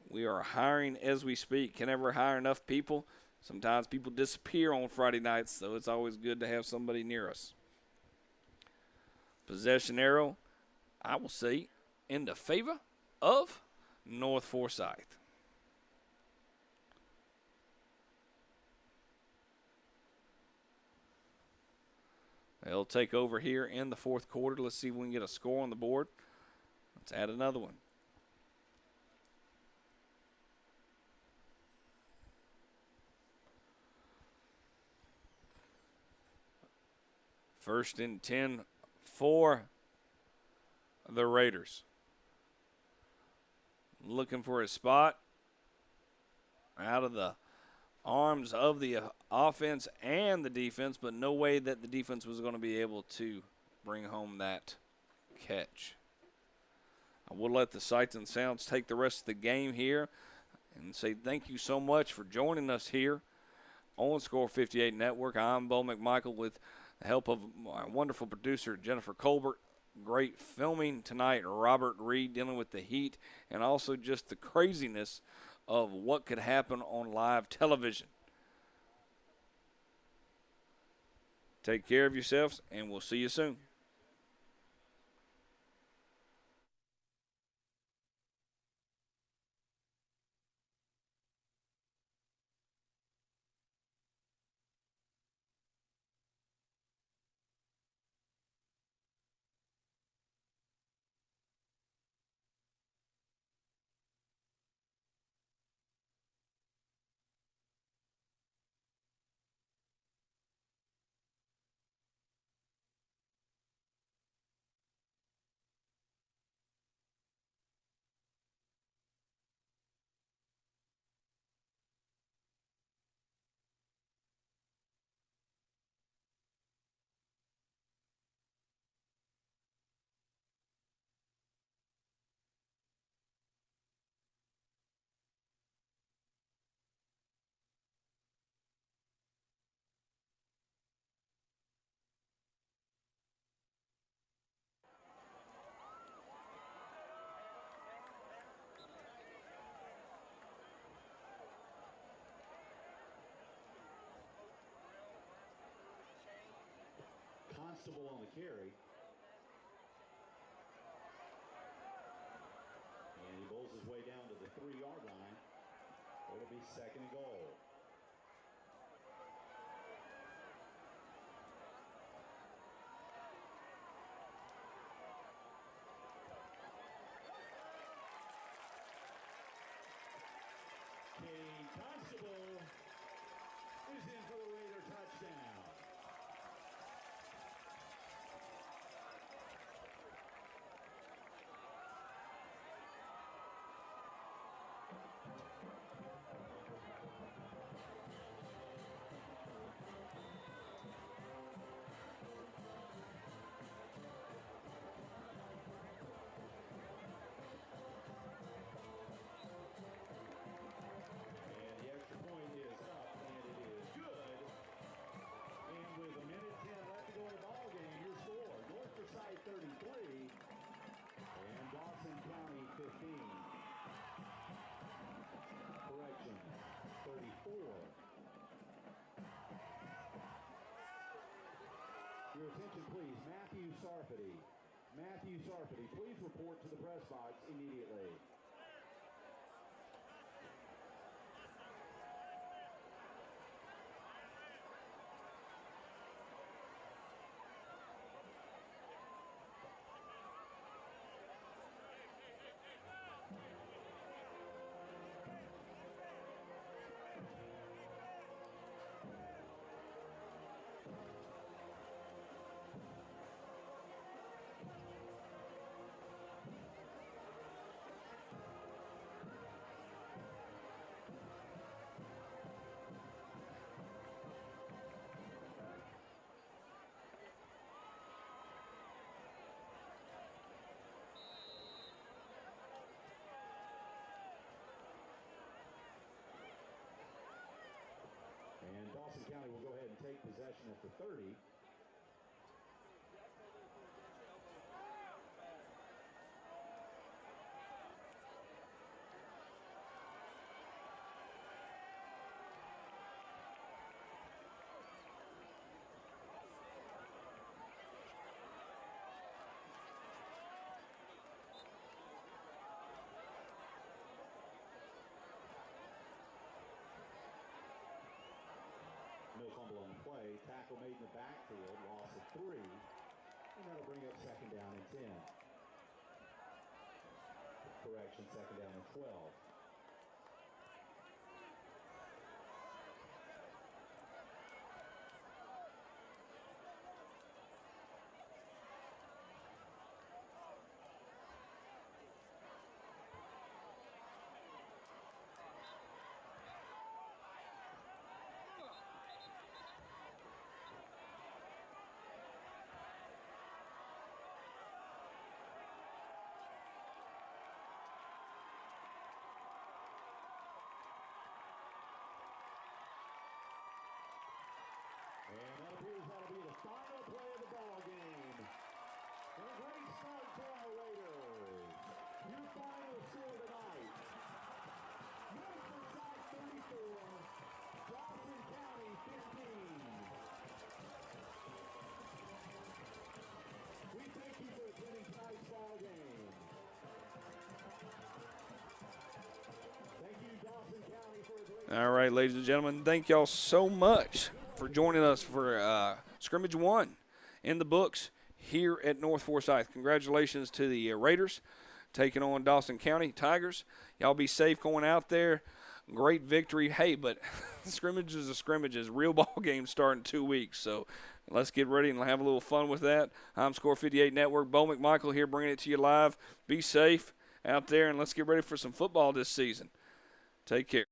Speaker 2: We are hiring as we speak. Can never hire enough people. Sometimes people disappear on Friday nights, so it's always good to have somebody near us. Possession arrow, I will say, in the favor of North Forsyth. They'll take over here in the fourth quarter. Let's see if we can get a score on the board. Let's add another one. First and 10 for the Raiders. Looking for a spot out of the arms of the offense and the defense, but no way that the defense was going to be able to bring home that catch. I will let the sights and sounds take the rest of the game here and say thank you so much for joining us here on Score 58 Network. I'm Bo McMichael with the help of my wonderful producer, Jennifer Colbert. Great filming tonight, Robert Reed, dealing with the heat and also just the craziness of what could happen on live television. Take care of yourselves, and we'll see you soon.
Speaker 1: Constable on the carry. And he bowls his way down to the 3-yard line. It'll be second and goal. Constable is in for the Raider touchdown. Your attention, please. Matthew Sarfati, please report to the press box immediately. And Dawson County will go ahead and take possession at the 30. No fumble on the play. Tackle made in the backfield. Loss of 3. And that'll bring up second down and 10. Correction, second down and 12. And that appears that'll be the final play of the ball game. And a great start for our Raiders. Your final score tonight: Multistreaming 34, Dawson County 15. We thank you for attending tonight's ball game. Thank you, Dawson County, for a great.
Speaker 2: All right, ladies and gentlemen, thank y'all so much for joining us for scrimmage 1 in the books here at North Forsyth. Congratulations to the Raiders taking on Dawson County Tigers. Y'all be safe going out there. Great victory. Hey, but scrimmages are scrimmages. Real ball games start in 2 weeks, so let's get ready and have a little fun with that. I'm Score 58 Network. Bo McMichael here bringing it to you live. Be safe out there, and let's get ready for some football this season. Take care.